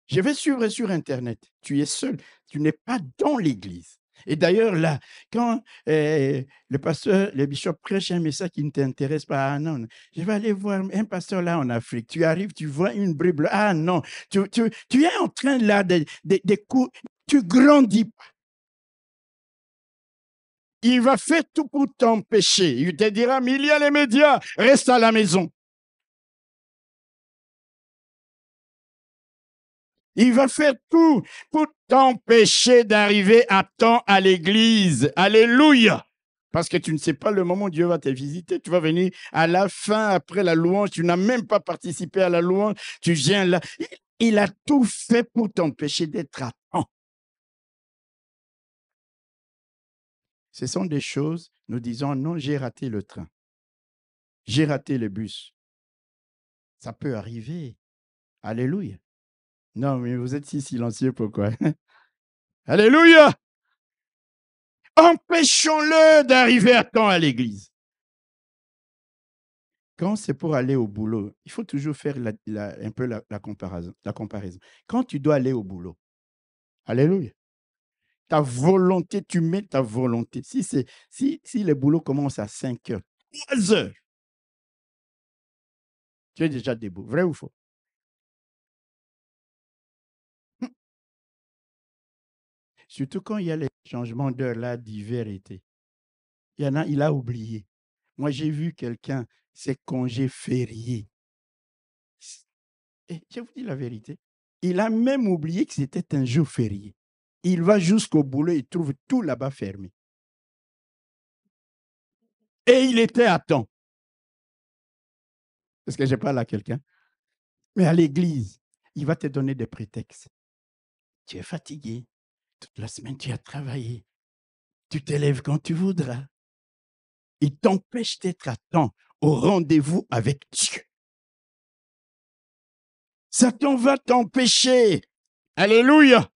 Speaker 2: Je vais suivre sur Internet. Tu es seul. Tu n'es pas dans l'église. Et d'ailleurs, là, quand le pasteur, le bishop prêche un message qui ne t'intéresse pas, ah non, je vais aller voir un pasteur là en Afrique. Tu arrives, tu vois une Bible, ah non, tu es en train là de tu grandis pas. Il va faire tout pour t'empêcher. Il te dira, mais il y a les médias, reste à la maison. Il va faire tout pour t'empêcher d'arriver à temps à l'église. Alléluia. Parce que tu ne sais pas le moment où Dieu va te visiter. Tu vas venir à la fin, après la louange. Tu n'as même pas participé à la louange. Tu viens là. Il a tout fait pour t'empêcher d'être à temps. Ce sont des choses, nous disons, non, j'ai raté le train. J'ai raté le bus. Ça peut arriver. Alléluia. Non, mais vous êtes si silencieux, pourquoi? Alléluia! Empêchons-le d'arriver à temps à l'église. Quand c'est pour aller au boulot, il faut toujours faire un peu la comparaison. Quand tu dois aller au boulot, alléluia, ta volonté, tu mets ta volonté. Si le boulot commence à 5 heures, 3 heures, tu es déjà debout. Vrai ou faux? Surtout quand il y a les changements d'heure là, d'hiver, été. Il y en a, il a oublié. Moi, j'ai vu quelqu'un, c'est congé férié. Et je vous dis la vérité. Il a même oublié que c'était un jour férié. Il va jusqu'au boulot, il trouve tout là-bas fermé. Et il était à temps. Est-ce que je parle à quelqu'un? Mais à l'église, il va te donner des prétextes. Tu es fatigué. Toute la semaine, tu as travaillé. Tu t'élèves quand tu voudras. Il t'empêche d'être à temps au rendez-vous avec Dieu. Satan va t'empêcher. Alléluia.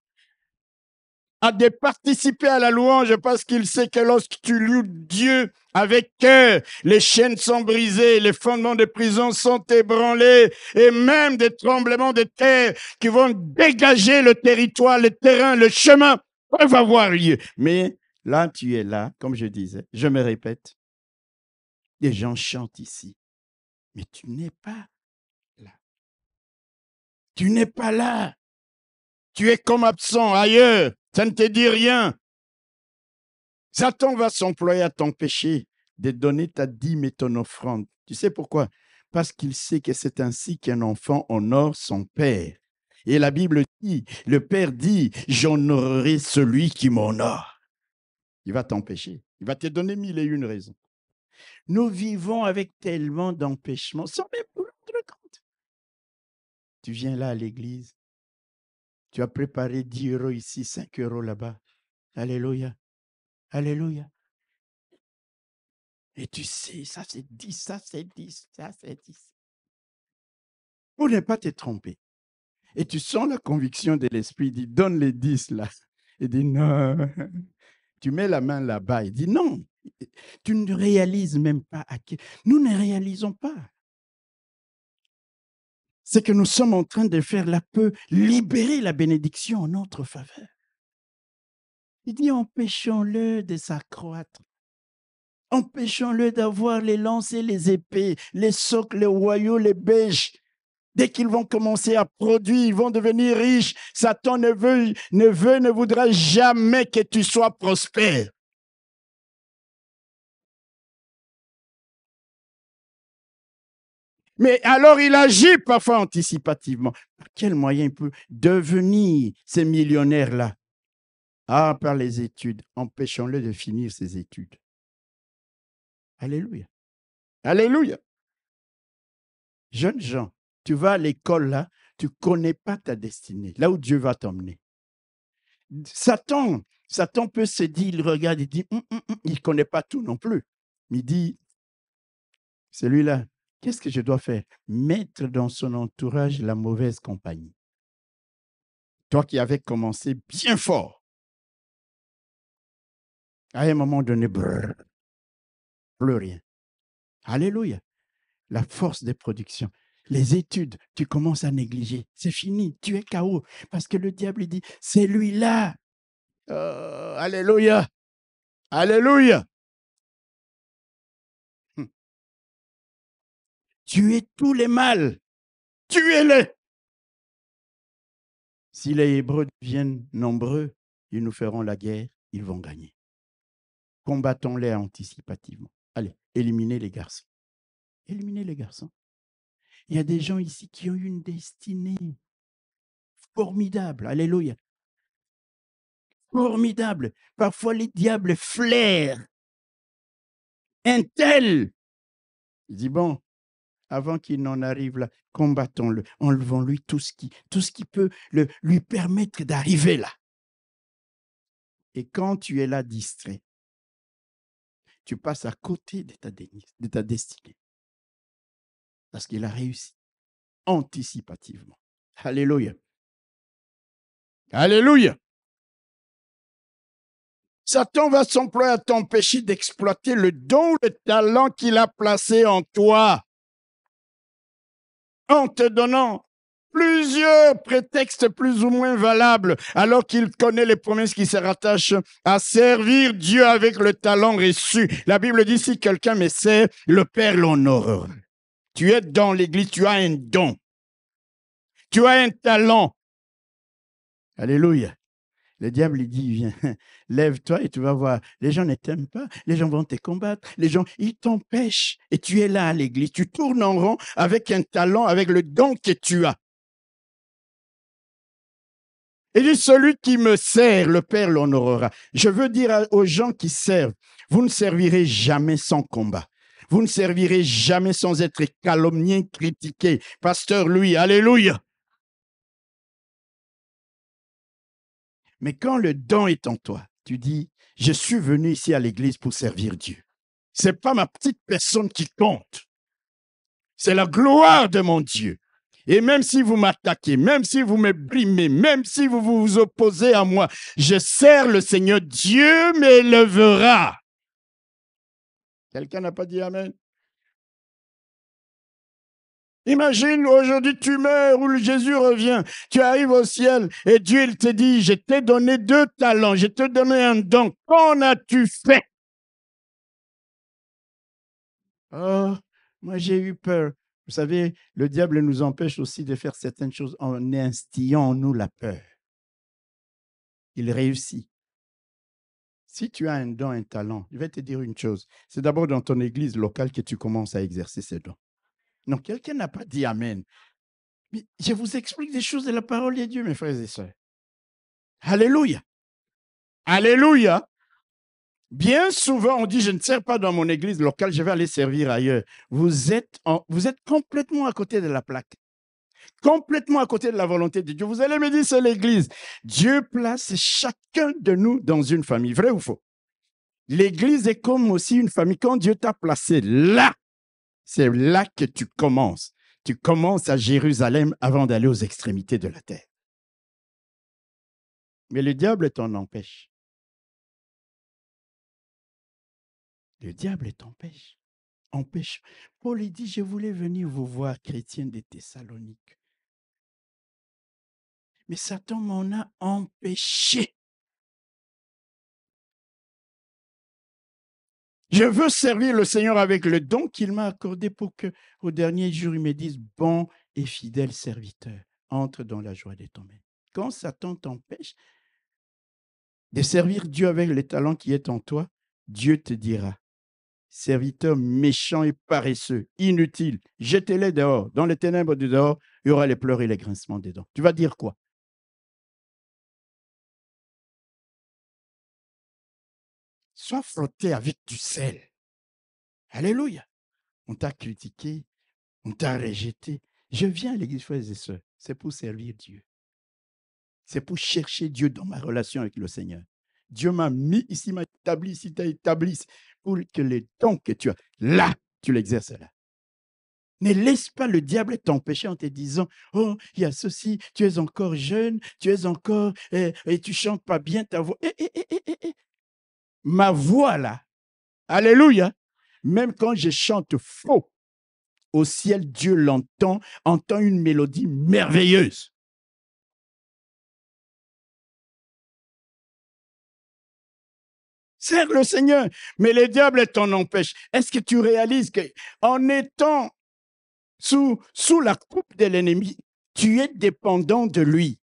Speaker 2: De participer à la louange parce qu'il sait que lorsque tu loues Dieu avec cœur, les chaînes sont brisées, les fondements de prison sont ébranlés et même des tremblements de terre qui vont dégager le territoire, le terrain, le chemin peuvent avoir lieu. Mais là, tu es là, comme je disais, je me répète, les gens chantent ici, mais tu n'es pas là. Tu n'es pas là. Tu es comme absent ailleurs. Ça ne te dit rien. Satan va s'employer à t'empêcher de donner ta dîme et ton offrande. Tu sais pourquoi? Parce qu'il sait que c'est ainsi qu'un enfant honore son père. Et la Bible dit, le Père dit, j'honorerai celui qui m'honore. Il va t'empêcher. Il va te donner 1001 raisons. Nous vivons avec tellement d'empêchements, sans même vous rendre compte. Tu viens là à l'église, tu as préparé 10 € ici, 5 € là-bas. Alléluia. Alléluia. Et tu sais, ça c'est 10, ça c'est 10, ça c'est 10. Pour ne pas te tromper. Et tu sens la conviction de l'esprit, il dit, donne les 10 là. Il dit, non. Tu mets la main là-bas, il dit, non. Tu ne réalises même pas à qui. Nous ne réalisons pas. C'est que nous sommes en train de faire la peur, libérer la bénédiction en notre faveur. Il dit, empêchons-le de s'accroître. Empêchons-le d'avoir les lances et les épées, les socles, les royaux, les bêches. Dès qu'ils vont commencer à produire, ils vont devenir riches. Satan ne voudra jamais que tu sois prospère. Mais alors il agit parfois anticipativement. Par quel moyen il peut devenir ces millionnaires-là? Ah, par les études. Empêchons-le de finir ses études. Alléluia. Alléluia. Jeunes gens, tu vas à l'école là, tu ne connais pas ta destinée, là où Dieu va t'emmener. Satan peut se dire, il regarde, il dit, il ne connaît pas tout non plus. Il dit, celui-là, qu'est-ce que je dois faire? Mettre dans son entourage la mauvaise compagnie. Toi qui avais commencé bien fort, à un moment donné, plus rien. Alléluia. La force des productions. Les études, tu commences à négliger. C'est fini, tu es KO. Parce que le diable, il dit, c'est lui-là. Alléluia. Alléluia. Tuez tous les mâles. Tuez-les. Si les Hébreux deviennent nombreux, ils nous feront la guerre, ils vont gagner. Combattons-les anticipativement. Allez, éliminez les garçons. Éliminez les garçons. Il y a des gens ici qui ont une destinée formidable. Alléluia. Formidable. Parfois, les diables flairent. Un tel. Il dit, bon, avant qu'il n'en arrive là, combattons-le. Enlevons-lui tout ce qui peut lui permettre d'arriver là. Et quand tu es là distrait, tu passes à côté de ta destinée. Parce qu'il a réussi anticipativement. Alléluia. Alléluia. Satan va s'employer à t'empêcher d'exploiter le don, le talent qu'il a placé en toi, en te donnant plusieurs prétextes plus ou moins valables, alors qu'il connaît les promesses qui se rattachent à servir Dieu avec le talent reçu. La Bible dit, si quelqu'un me sert, le Père l'honorera. Tu es dans l'église, tu as un don. Tu as un talent. Alléluia. Le diable, il dit, viens, lève-toi et tu vas voir. Les gens ne t'aiment pas, les gens vont te combattre, les gens, ils t'empêchent. Et tu es là à l'église, tu tournes en rond avec un talent, avec le don que tu as. Il dit, celui qui me sert, le Père l'honorera. Je veux dire aux gens qui servent, vous ne servirez jamais sans combat. Vous ne servirez jamais sans être calomnié, critiqué. Pasteur, lui, alléluia. Mais quand le don est en toi, tu dis, je suis venu ici à l'église pour servir Dieu. Ce n'est pas ma petite personne qui compte. C'est la gloire de mon Dieu. Et même si vous m'attaquez, même si vous me brimez, même si vous vous opposez à moi, je sers le Seigneur. Dieu m'élèvera. Quelqu'un n'a pas dit amen? Imagine, aujourd'hui, tu meurs ou Jésus revient. Tu arrives au ciel et Dieu il te dit, je t'ai donné 2 talents, je t'ai donné un don. Qu'en as-tu fait? Oh, moi j'ai eu peur. Vous savez, le diable nous empêche aussi de faire certaines choses en instillant en nous la peur. Il réussit. Si tu as un don, un talent, je vais te dire une chose. C'est d'abord dans ton église locale que tu commences à exercer ces dons. Non, quelqu'un n'a pas dit Amen. Mais je vous explique des choses de la parole de Dieu, mes frères et sœurs. Alléluia. Alléluia. Bien souvent, on dit, je ne sers pas dans mon église locale, je vais aller servir ailleurs. Vous êtes complètement à côté de la plaque. Complètement à côté de la volonté de Dieu. Vous allez me dire, c'est l'église. Dieu place chacun de nous dans une famille. Vrai ou faux? L'église est comme aussi une famille. Quand Dieu t'a placé là, c'est là que tu commences. Tu commences à Jérusalem avant d'aller aux extrémités de la terre. Mais le diable t'en empêche. Le diable t'empêche. Empêche. Paul dit, je voulais venir vous voir, chrétiens des Thessaloniques. Mais Satan m'en a empêché. Je veux servir le Seigneur avec le don qu'il m'a accordé pour que, au dernier jour, il me dise, bon et fidèle serviteur, entre dans la joie de ton maître. Quand Satan t'empêche de servir Dieu avec le talent qui est en toi, Dieu te dira, serviteur méchant et paresseux, inutile, jetez-les dehors. Dans les ténèbres du dehors, il y aura les pleurs et les grincements des dents. Tu vas dire quoi? Sois frotté avec du sel. Alléluia. On t'a critiqué, on t'a rejeté. Je viens à l'église, frères et sœurs, c'est pour servir Dieu. C'est pour chercher Dieu dans ma relation avec le Seigneur. Dieu m'a mis ici, m'a établi ici, t'a établi ici, pour que les dons que tu as, là, tu l'exerces là. Ne laisse pas le diable t'empêcher en te disant, oh, il y a ceci, tu es encore jeune, tu es encore, et tu chantes pas bien ta voix. Ma voix là, alléluia, même quand je chante faux, au ciel, Dieu l'entend, entend une mélodie merveilleuse. Sers le Seigneur, mais le diable t'en empêche. Est-ce que tu réalises qu'en étant sous la coupe de l'ennemi, tu es dépendant de lui?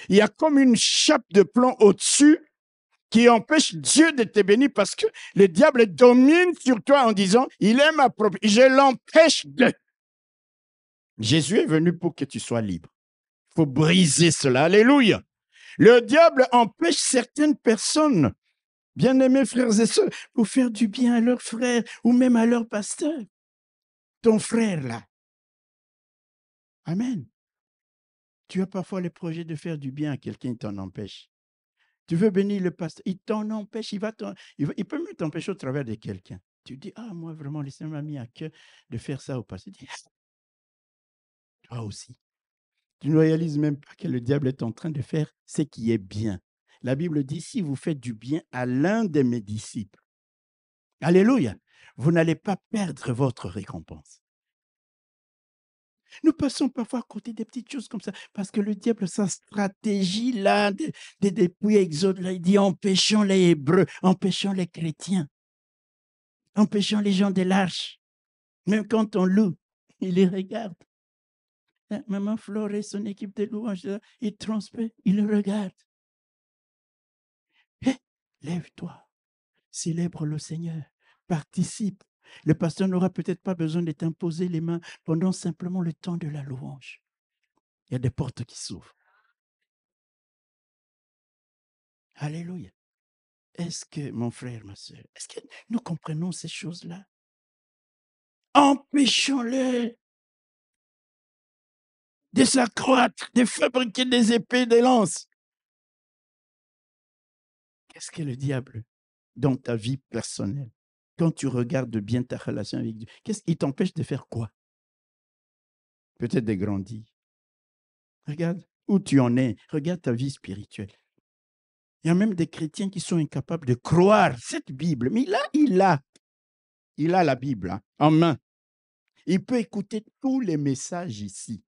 Speaker 2: Il y a comme une chape de plomb au-dessus qui empêche Dieu de te bénir parce que le diable domine sur toi en disant, il est ma propriété, je l'empêche de. Jésus est venu pour que tu sois libre. Il faut briser cela. Alléluia. Le diable empêche certaines personnes, bien-aimés frères et sœurs, pour faire du bien à leurs frères ou même à leur pasteur. Ton frère là. Amen. Tu as parfois le projet de faire du bien à quelqu'un, il t'en empêche. Tu veux bénir le pasteur, il t'en empêche, il peut même t'empêcher au travers de quelqu'un. Tu dis, ah, moi vraiment, le Seigneur m'a mis à cœur de faire ça au pasteur. Il dit, toi aussi. Tu ne réalises même pas que le diable est en train de faire ce qui est bien. La Bible dit, si vous faites du bien à l'un de mes disciples, alléluia, vous n'allez pas perdre votre récompense. Nous passons parfois à côté des petites choses comme ça, parce que le diable, sa stratégie là, depuis Exode, là, il dit empêchons les Hébreux, empêchons les chrétiens, empêchons les gens de l'arche. Même quand on loue, il les regarde. Maman Flore et son équipe de louanges, ils transpirent, ils le regardent. Hey, lève-toi, célèbre le Seigneur, participe. Le pasteur n'aura peut-être pas besoin de t'imposer les mains pendant simplement le temps de la louange. Il y a des portes qui s'ouvrent. Alléluia. Est-ce que, mon frère, ma soeur, est-ce que nous comprenons ces choses-là? Empêchons-les de s'accroître, de fabriquer des épées, des lances. Qu'est-ce que le diable, dans ta vie personnelle, quand tu regardes bien ta relation avec Dieu, qu'est-ce qui t'empêche de faire quoi? Peut-être de grandir. Regarde où tu en es. Regarde ta vie spirituelle. Il y a même des chrétiens qui sont incapables de croire cette Bible. Mais il a la Bible en main. Il peut écouter tous les messages ici.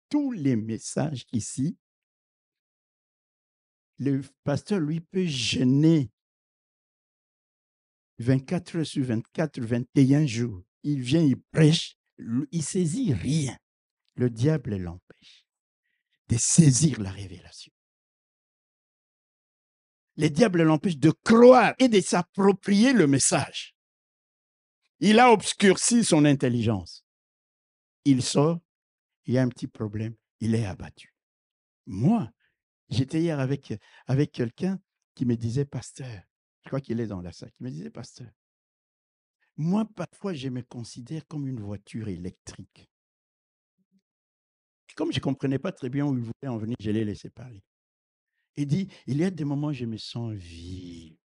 Speaker 2: Tous les messages ici. Le pasteur, lui, peut jeûner 24 heures sur 24, 21 jours. Il vient, il prêche, il saisit rien. Le diable l'empêche de saisir la révélation. Les diables l'empêchent de croire et de s'approprier le message. Il a obscurci son intelligence. Il sort, il y a un petit problème, il est abattu. Moi, j'étais hier avec quelqu'un qui me disait, pasteur, je crois qu'il est dans la salle, qui me disait, pasteur, moi, parfois, je me considère comme une voiture électrique. Comme je ne comprenais pas très bien où il voulait en venir, je l'ai laissé parler. Il dit, il y a des moments où je me sens vide.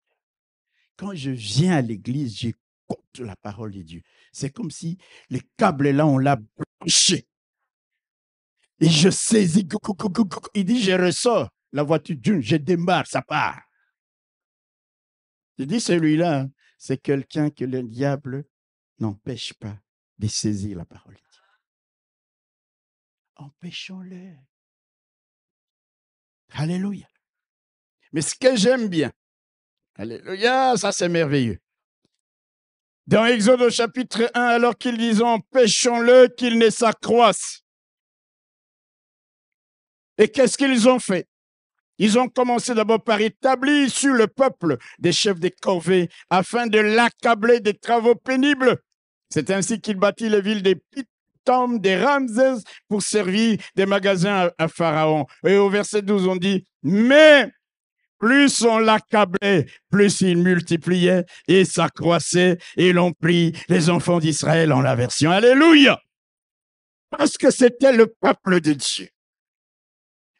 Speaker 2: Quand je viens à l'église, j'écoute la parole de Dieu. C'est comme si les câbles là, on l'a branché. Et je saisis. Il dit, je ressors la voiture d'une, je démarre, ça part. Je dis, celui-là, hein, c'est quelqu'un que le diable n'empêche pas de saisir la parole de Dieu. Empêchons-le. Alléluia. Mais ce que j'aime bien, alléluia, ça c'est merveilleux. Dans Exode au chapitre 1, alors qu'ils disent, empêchons-le qu'il ne s'accroisse. Et qu'est-ce qu'ils ont fait? Ils ont commencé d'abord par établir sur le peuple des chefs des corvées afin de l'accabler des travaux pénibles. C'est ainsi qu'il bâtit les villes des Pithom, des Ramsès pour servir des magasins à Pharaon. Et au verset 12, on dit, mais plus on l'accablait, plus il multipliait et s'accroissait et l'on prit les enfants d'Israël en aversion. Alléluia! Parce que c'était le peuple de Dieu.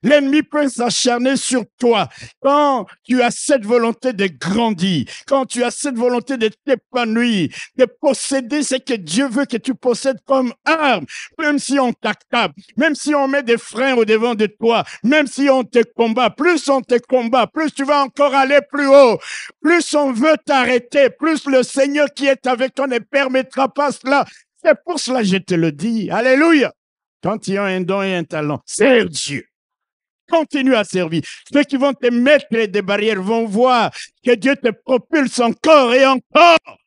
Speaker 2: L'ennemi peut s'acharner sur toi quand tu as cette volonté de grandir, quand tu as cette volonté de t'épanouir, de posséder ce que Dieu veut que tu possèdes comme arme, même si on t'accable, même si on met des freins au devant de toi, même si on te combat, plus on te combat, plus tu vas encore aller plus haut, plus on veut t'arrêter, plus le Seigneur qui est avec toi ne permettra pas cela. C'est pour cela que je te le dis. Alléluia. Quand tu as un don et un talent, sers Dieu. Continue à servir. Ceux qui vont te mettre des barrières vont voir que Dieu te propulse encore et encore.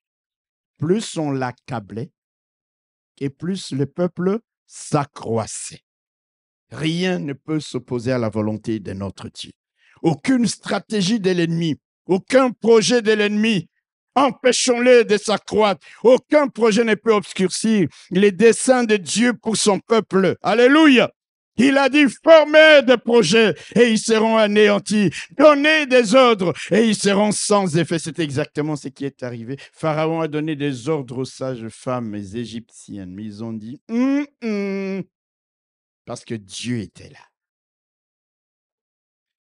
Speaker 2: Plus on l'accablait et plus le peuple s'accroissait. Rien ne peut s'opposer à la volonté de notre Dieu. Aucune stratégie de l'ennemi, aucun projet de l'ennemi. Empêchons-le de s'accroître. Aucun projet ne peut obscurcir les desseins de Dieu pour son peuple. Alléluia. Il a dit, formez des projets et ils seront anéantis. Donnez des ordres et ils seront sans effet. C'est exactement ce qui est arrivé. Pharaon a donné des ordres aux sages femmes égyptiennes. Mais ils ont dit, parce que Dieu était là.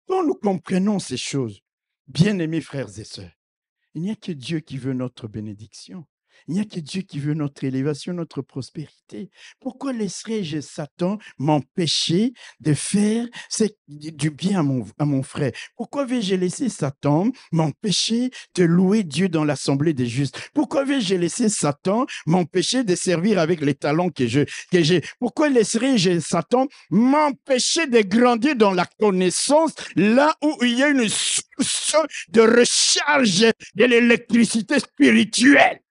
Speaker 2: Quand nous comprenons ces choses, bien-aimés frères et sœurs, il n'y a que Dieu qui veut notre bénédiction. Il n'y a que Dieu qui veut notre élévation, notre prospérité. Pourquoi laisserais-je Satan m'empêcher de faire du bien à mon frère? Pourquoi vais-je laisser Satan m'empêcher de louer Dieu dans l'assemblée des justes? Pourquoi vais-je laisser Satan m'empêcher de servir avec les talents que j'ai? Pourquoi laisserais-je Satan m'empêcher de grandir dans la connaissance là où il y a une source de recharge de l'électricité spirituelle?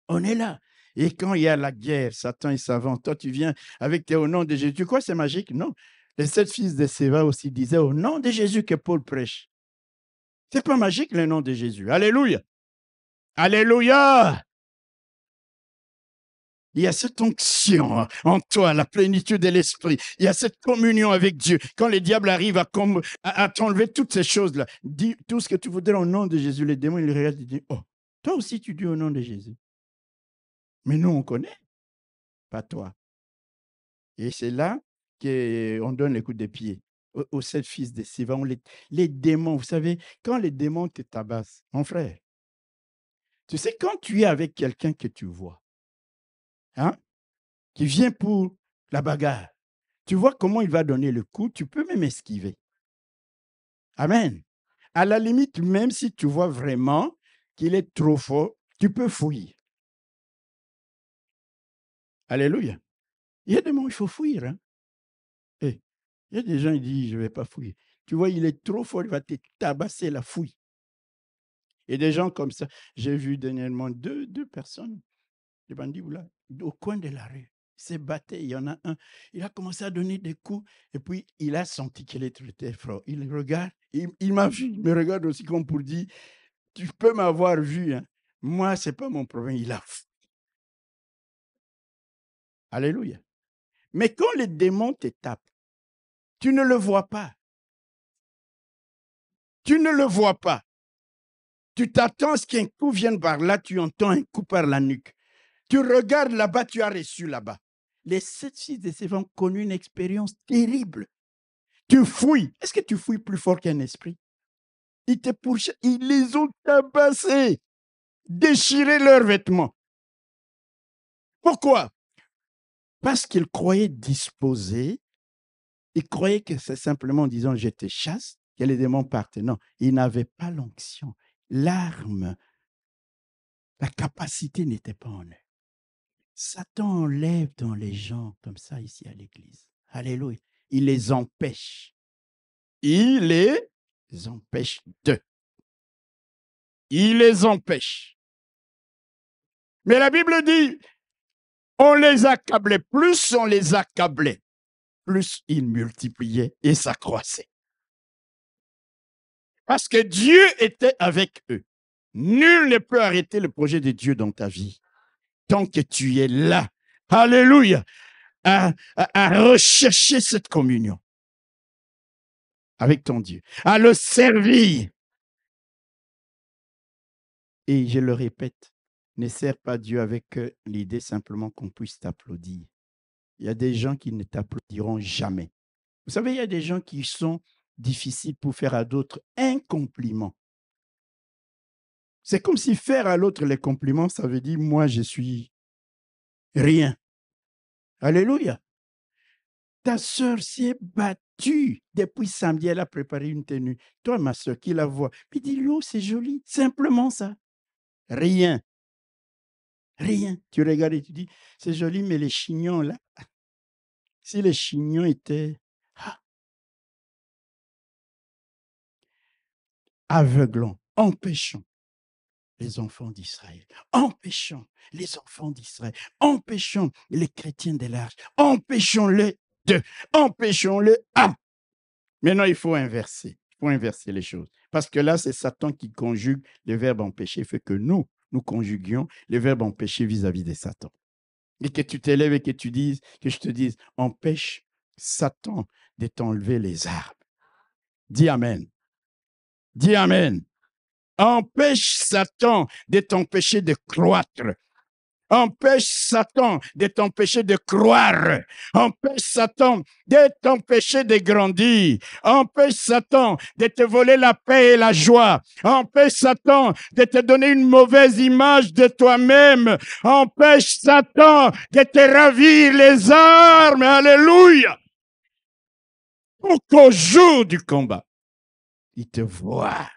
Speaker 2: On est là. Et quand il y a la guerre, Satan, il s'avance. Toi, tu viens avec tes au nom de Jésus. Tu crois que c'est magique? Non. Les 7 fils de Séva aussi disaient au nom de Jésus que Paul prêche. C'est pas magique le nom de Jésus. Alléluia. Alléluia. Il y a cette onction en toi, la plénitude de l'esprit. Il y a cette communion avec Dieu. Quand le diable arrive à t'enlever toutes ces choses-là, dis tout ce que tu voudrais au nom de Jésus. Les démons, ils regardent et disent, oh, toi aussi tu dis au nom de Jésus. Mais nous, on connaît, pas toi. Et c'est là qu'on donne les coups de pied aux 7 fils de Séva. Les démons, vous savez, quand les démons te tabassent, mon frère, tu sais, quand tu es avec quelqu'un que tu vois, hein, qui vient pour la bagarre, tu vois comment il va donner le coup, tu peux même esquiver. Amen. À la limite, même si tu vois vraiment qu'il est trop fort, tu peux fuir. Alléluia. Il y a des moments où il faut fuir. Hein? Il y a des gens qui disent, je ne vais pas fuir. Tu vois, il est trop fort, il va te tabasser la fouille. Et des gens comme ça. J'ai vu dernièrement deux personnes, des bandits, là, au coin de la rue. s'est battu. Il y en a un. Il a commencé à donner des coups. Et puis, il a senti qu'il était fort. Il regarde. Il m'a vu. Il me regarde aussi comme pour dire, tu peux m'avoir vu. Hein. Moi, ce n'est pas mon problème. Il a fait. Alléluia. Mais quand les démons te tapent, tu ne le vois pas. Tu ne le vois pas. Tu t'attends à ce qu'un coup vienne par là, tu entends un coup par la nuque. Tu regardes là-bas, tu as reçu là-bas. Les 7 fils de Séphane ont connu une expérience terrible. Tu fouilles. Est-ce que tu fouilles plus fort qu'un esprit? Ils les ont tabassés, déchiré leurs vêtements. Pourquoi? Parce qu'ils croyaient disposés. Ils croyaient que c'est simplement en disant « je te chasse » que les démons partent. Non, ils n'avaient pas l'onction. L'arme, la capacité n'était pas en eux. Satan enlève dans les gens comme ça ici à l'église. Alléluia. Il les empêche. Il les empêche d'eux. Il les empêche. Mais la Bible dit, on les accablait. Plus on les accablait, plus ils multipliaient et s'accroissaient. Parce que Dieu était avec eux. Nul ne peut arrêter le projet de Dieu dans ta vie. Tant que tu es là, alléluia, à rechercher cette communion avec ton Dieu, à le servir. Et je le répète, ne sers pas Dieu avec l'idée simplement qu'on puisse t'applaudir. Il y a des gens qui ne t'applaudiront jamais. Vous savez, il y a des gens qui sont difficiles pour faire à d'autres un compliment. C'est comme si faire à l'autre les compliments, ça veut dire moi je suis rien. Alléluia. Ta sœur s'est battue depuis samedi, elle a préparé une tenue. Toi, ma sœur, qui la voit, puis dis-lui, oh, c'est joli, simplement ça. Rien. Rien. Tu regardes et tu dis, c'est joli, mais les chignons là, si les chignons étaient aveuglons, empêchons les enfants d'Israël, empêchons les enfants d'Israël, empêchons les chrétiens de l'Arche, empêchons-les de, empêchons-les à. Maintenant, il faut inverser. Il faut inverser les choses. Parce que là, c'est Satan qui conjugue le verbe empêcher. Il fait que nous conjuguions le verbe empêcher vis-à-vis de Satan. Et que tu t'élèves et que tu dises, que je te dise, empêche Satan de t'enlever les armes. Dis Amen. Dis Amen. Empêche Satan de t'empêcher de croître. Empêche Satan de t'empêcher de croire. Empêche Satan de t'empêcher de grandir. Empêche Satan de te voler la paix et la joie. Empêche Satan de te donner une mauvaise image de toi-même. Empêche Satan de te ravir les armes. Alléluia. Pour qu'au jour du combat, il te voit.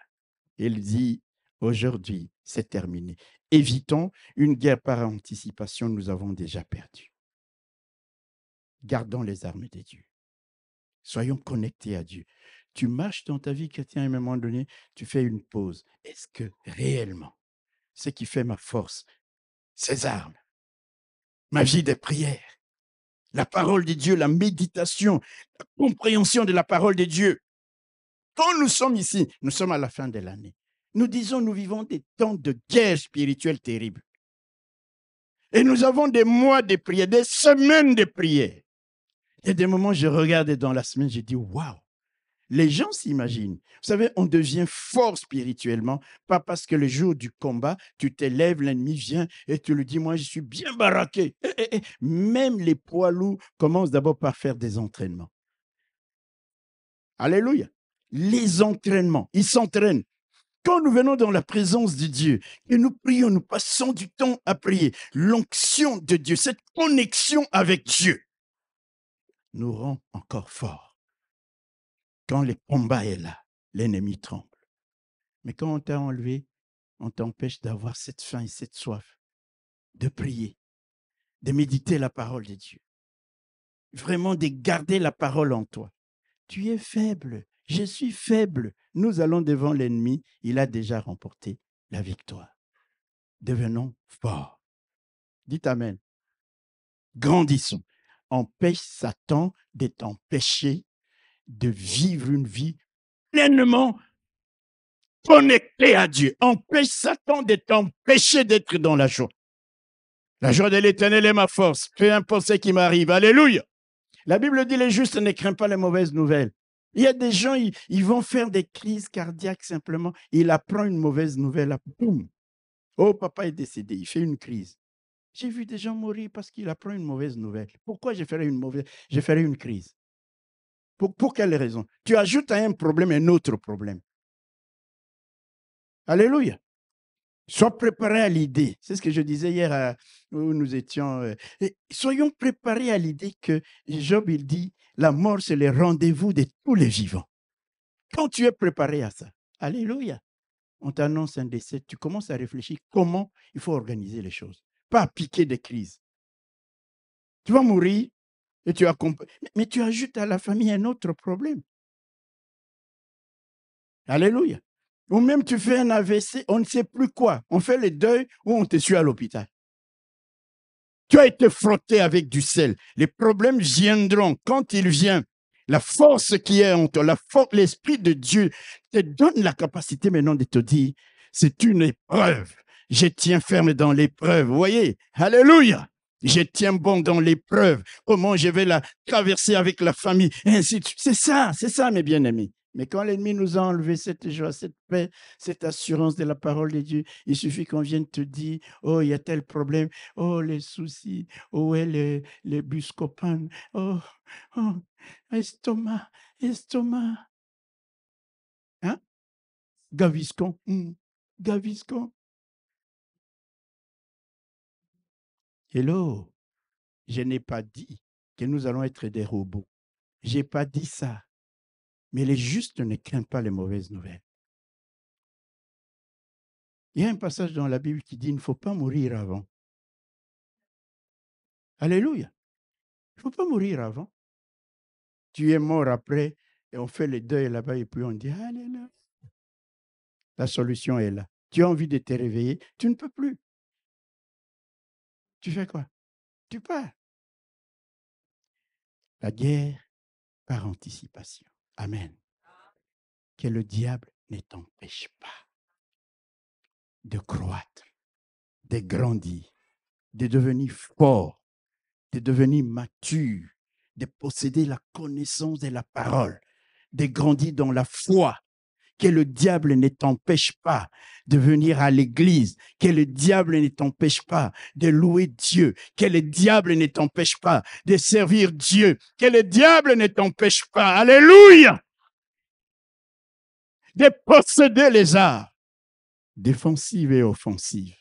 Speaker 2: Il dit, aujourd'hui, c'est terminé. Évitons une guerre par anticipation, nous avons déjà perdu. Gardons les armes de Dieu. Soyons connectés à Dieu. Tu marches dans ta vie chrétienne à un moment donné, tu fais une pause. Est-ce que réellement, ce qui fait ma force, ces armes, ma vie de prière, la parole de Dieu, la méditation, la compréhension de la parole de Dieu. Quand nous sommes ici, nous sommes à la fin de l'année. Nous disons, nous vivons des temps de guerre spirituelle terrible. Et nous avons des mois de prière, des semaines de prière. Il y a des moments, je regarde dans la semaine, je dis, waouh, les gens s'imaginent. Vous savez, on devient fort spirituellement, pas parce que le jour du combat, tu t'élèves, l'ennemi vient et tu lui dis, moi, je suis bien baraqué. Même les poids lourds commencent d'abord par faire des entraînements. Alléluia. Les entraînements, ils s'entraînent. Quand nous venons dans la présence de Dieu et nous prions, nous passons du temps à prier, l'onction de Dieu, cette connexion avec Dieu, nous rend encore forts. Quand le combat est là, l'ennemi tremble. Mais quand on t'a enlevé, on t'empêche d'avoir cette faim et cette soif, de prier, de méditer la parole de Dieu, vraiment de garder la parole en toi. Tu es faible, je suis faible. Nous allons devant l'ennemi, il a déjà remporté la victoire. Devenons forts. Dites Amen. grandissons. Empêche Satan de t'empêcher de vivre une vie pleinement connectée à Dieu. Empêche Satan de t'empêcher d'être dans la joie. La joie de l'Éternel est ma force, peu importe ce qui m'arrive. Alléluia. La Bible dit les justes ne craignent pas les mauvaises nouvelles. Il y a des gens, ils vont faire des crises cardiaques simplement. Il apprend une mauvaise nouvelle. Boum. Oh, papa est décédé, il fait une crise. J'ai vu des gens mourir parce qu'il apprend une mauvaise nouvelle. Pourquoi je ferais une crise? Pour quelle raison? Tu ajoutes à un problème un autre problème. Alléluia. Sois préparé à l'idée. C'est ce que je disais hier où nous étions. Soyons préparés à l'idée que Job, il dit, la mort, c'est le rendez-vous de tous les vivants. Quand tu es préparé à ça, alléluia, on t'annonce un décès, tu commences à réfléchir comment il faut organiser les choses. Pas à piquer des crises. Tu vas mourir et mais tu ajoutes à la famille un autre problème. Alléluia. Ou même tu fais un AVC, on ne sait plus quoi. On fait le deuil ou on te suit à l'hôpital. Tu as été frotté avec du sel. Les problèmes viendront. Quand il vient, la force qui est en toi, l'Esprit de Dieu te donne la capacité maintenant de te dire, c'est une épreuve. Je tiens ferme dans l'épreuve. Vous voyez? Alléluia. Je tiens bon dans l'épreuve. Comment je vais la traverser avec la famille? Et ainsi de suite. C'est ça, mes bien-aimés. Mais quand l'ennemi nous a enlevé cette joie, cette paix, cette assurance de la parole de Dieu, il suffit qu'on vienne te dire, oh, il y a tel problème, oh, les soucis, oh, les buscopanes, oh, estomac. Hein? Gaviscon. Gaviscon. Hello. Je n'ai pas dit que nous allons être des robots. Je n'ai pas dit ça. Mais les justes ne craignent pas les mauvaises nouvelles. Il y a un passage dans la Bible qui dit qu'il ne faut pas mourir avant. Alléluia. Il ne faut pas mourir avant. Tu es mort après et on fait le deuil là-bas et puis on dit alléluia. La solution est là. Tu as envie de te réveiller, tu ne peux plus. Tu fais quoi? Tu pars. La guerre par anticipation. Amen. Que le diable ne t'empêche pas de croître, de grandir, de devenir fort, de devenir mature, de posséder la connaissance de la parole, de grandir dans la foi. Que le diable ne t'empêche pas de venir à l'église, que le diable ne t'empêche pas de louer Dieu, que le diable ne t'empêche pas de servir Dieu, que le diable ne t'empêche pas, alléluia, de posséder les arts défensives et offensives.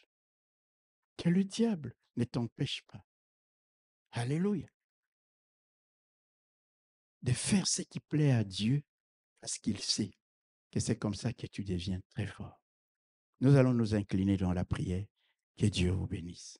Speaker 2: Que le diable ne t'empêche pas, alléluia, de faire ce qui plaît à Dieu parce qu'il sait que c'est comme ça que tu deviens très fort. Nous allons nous incliner dans la prière. Que Dieu vous bénisse.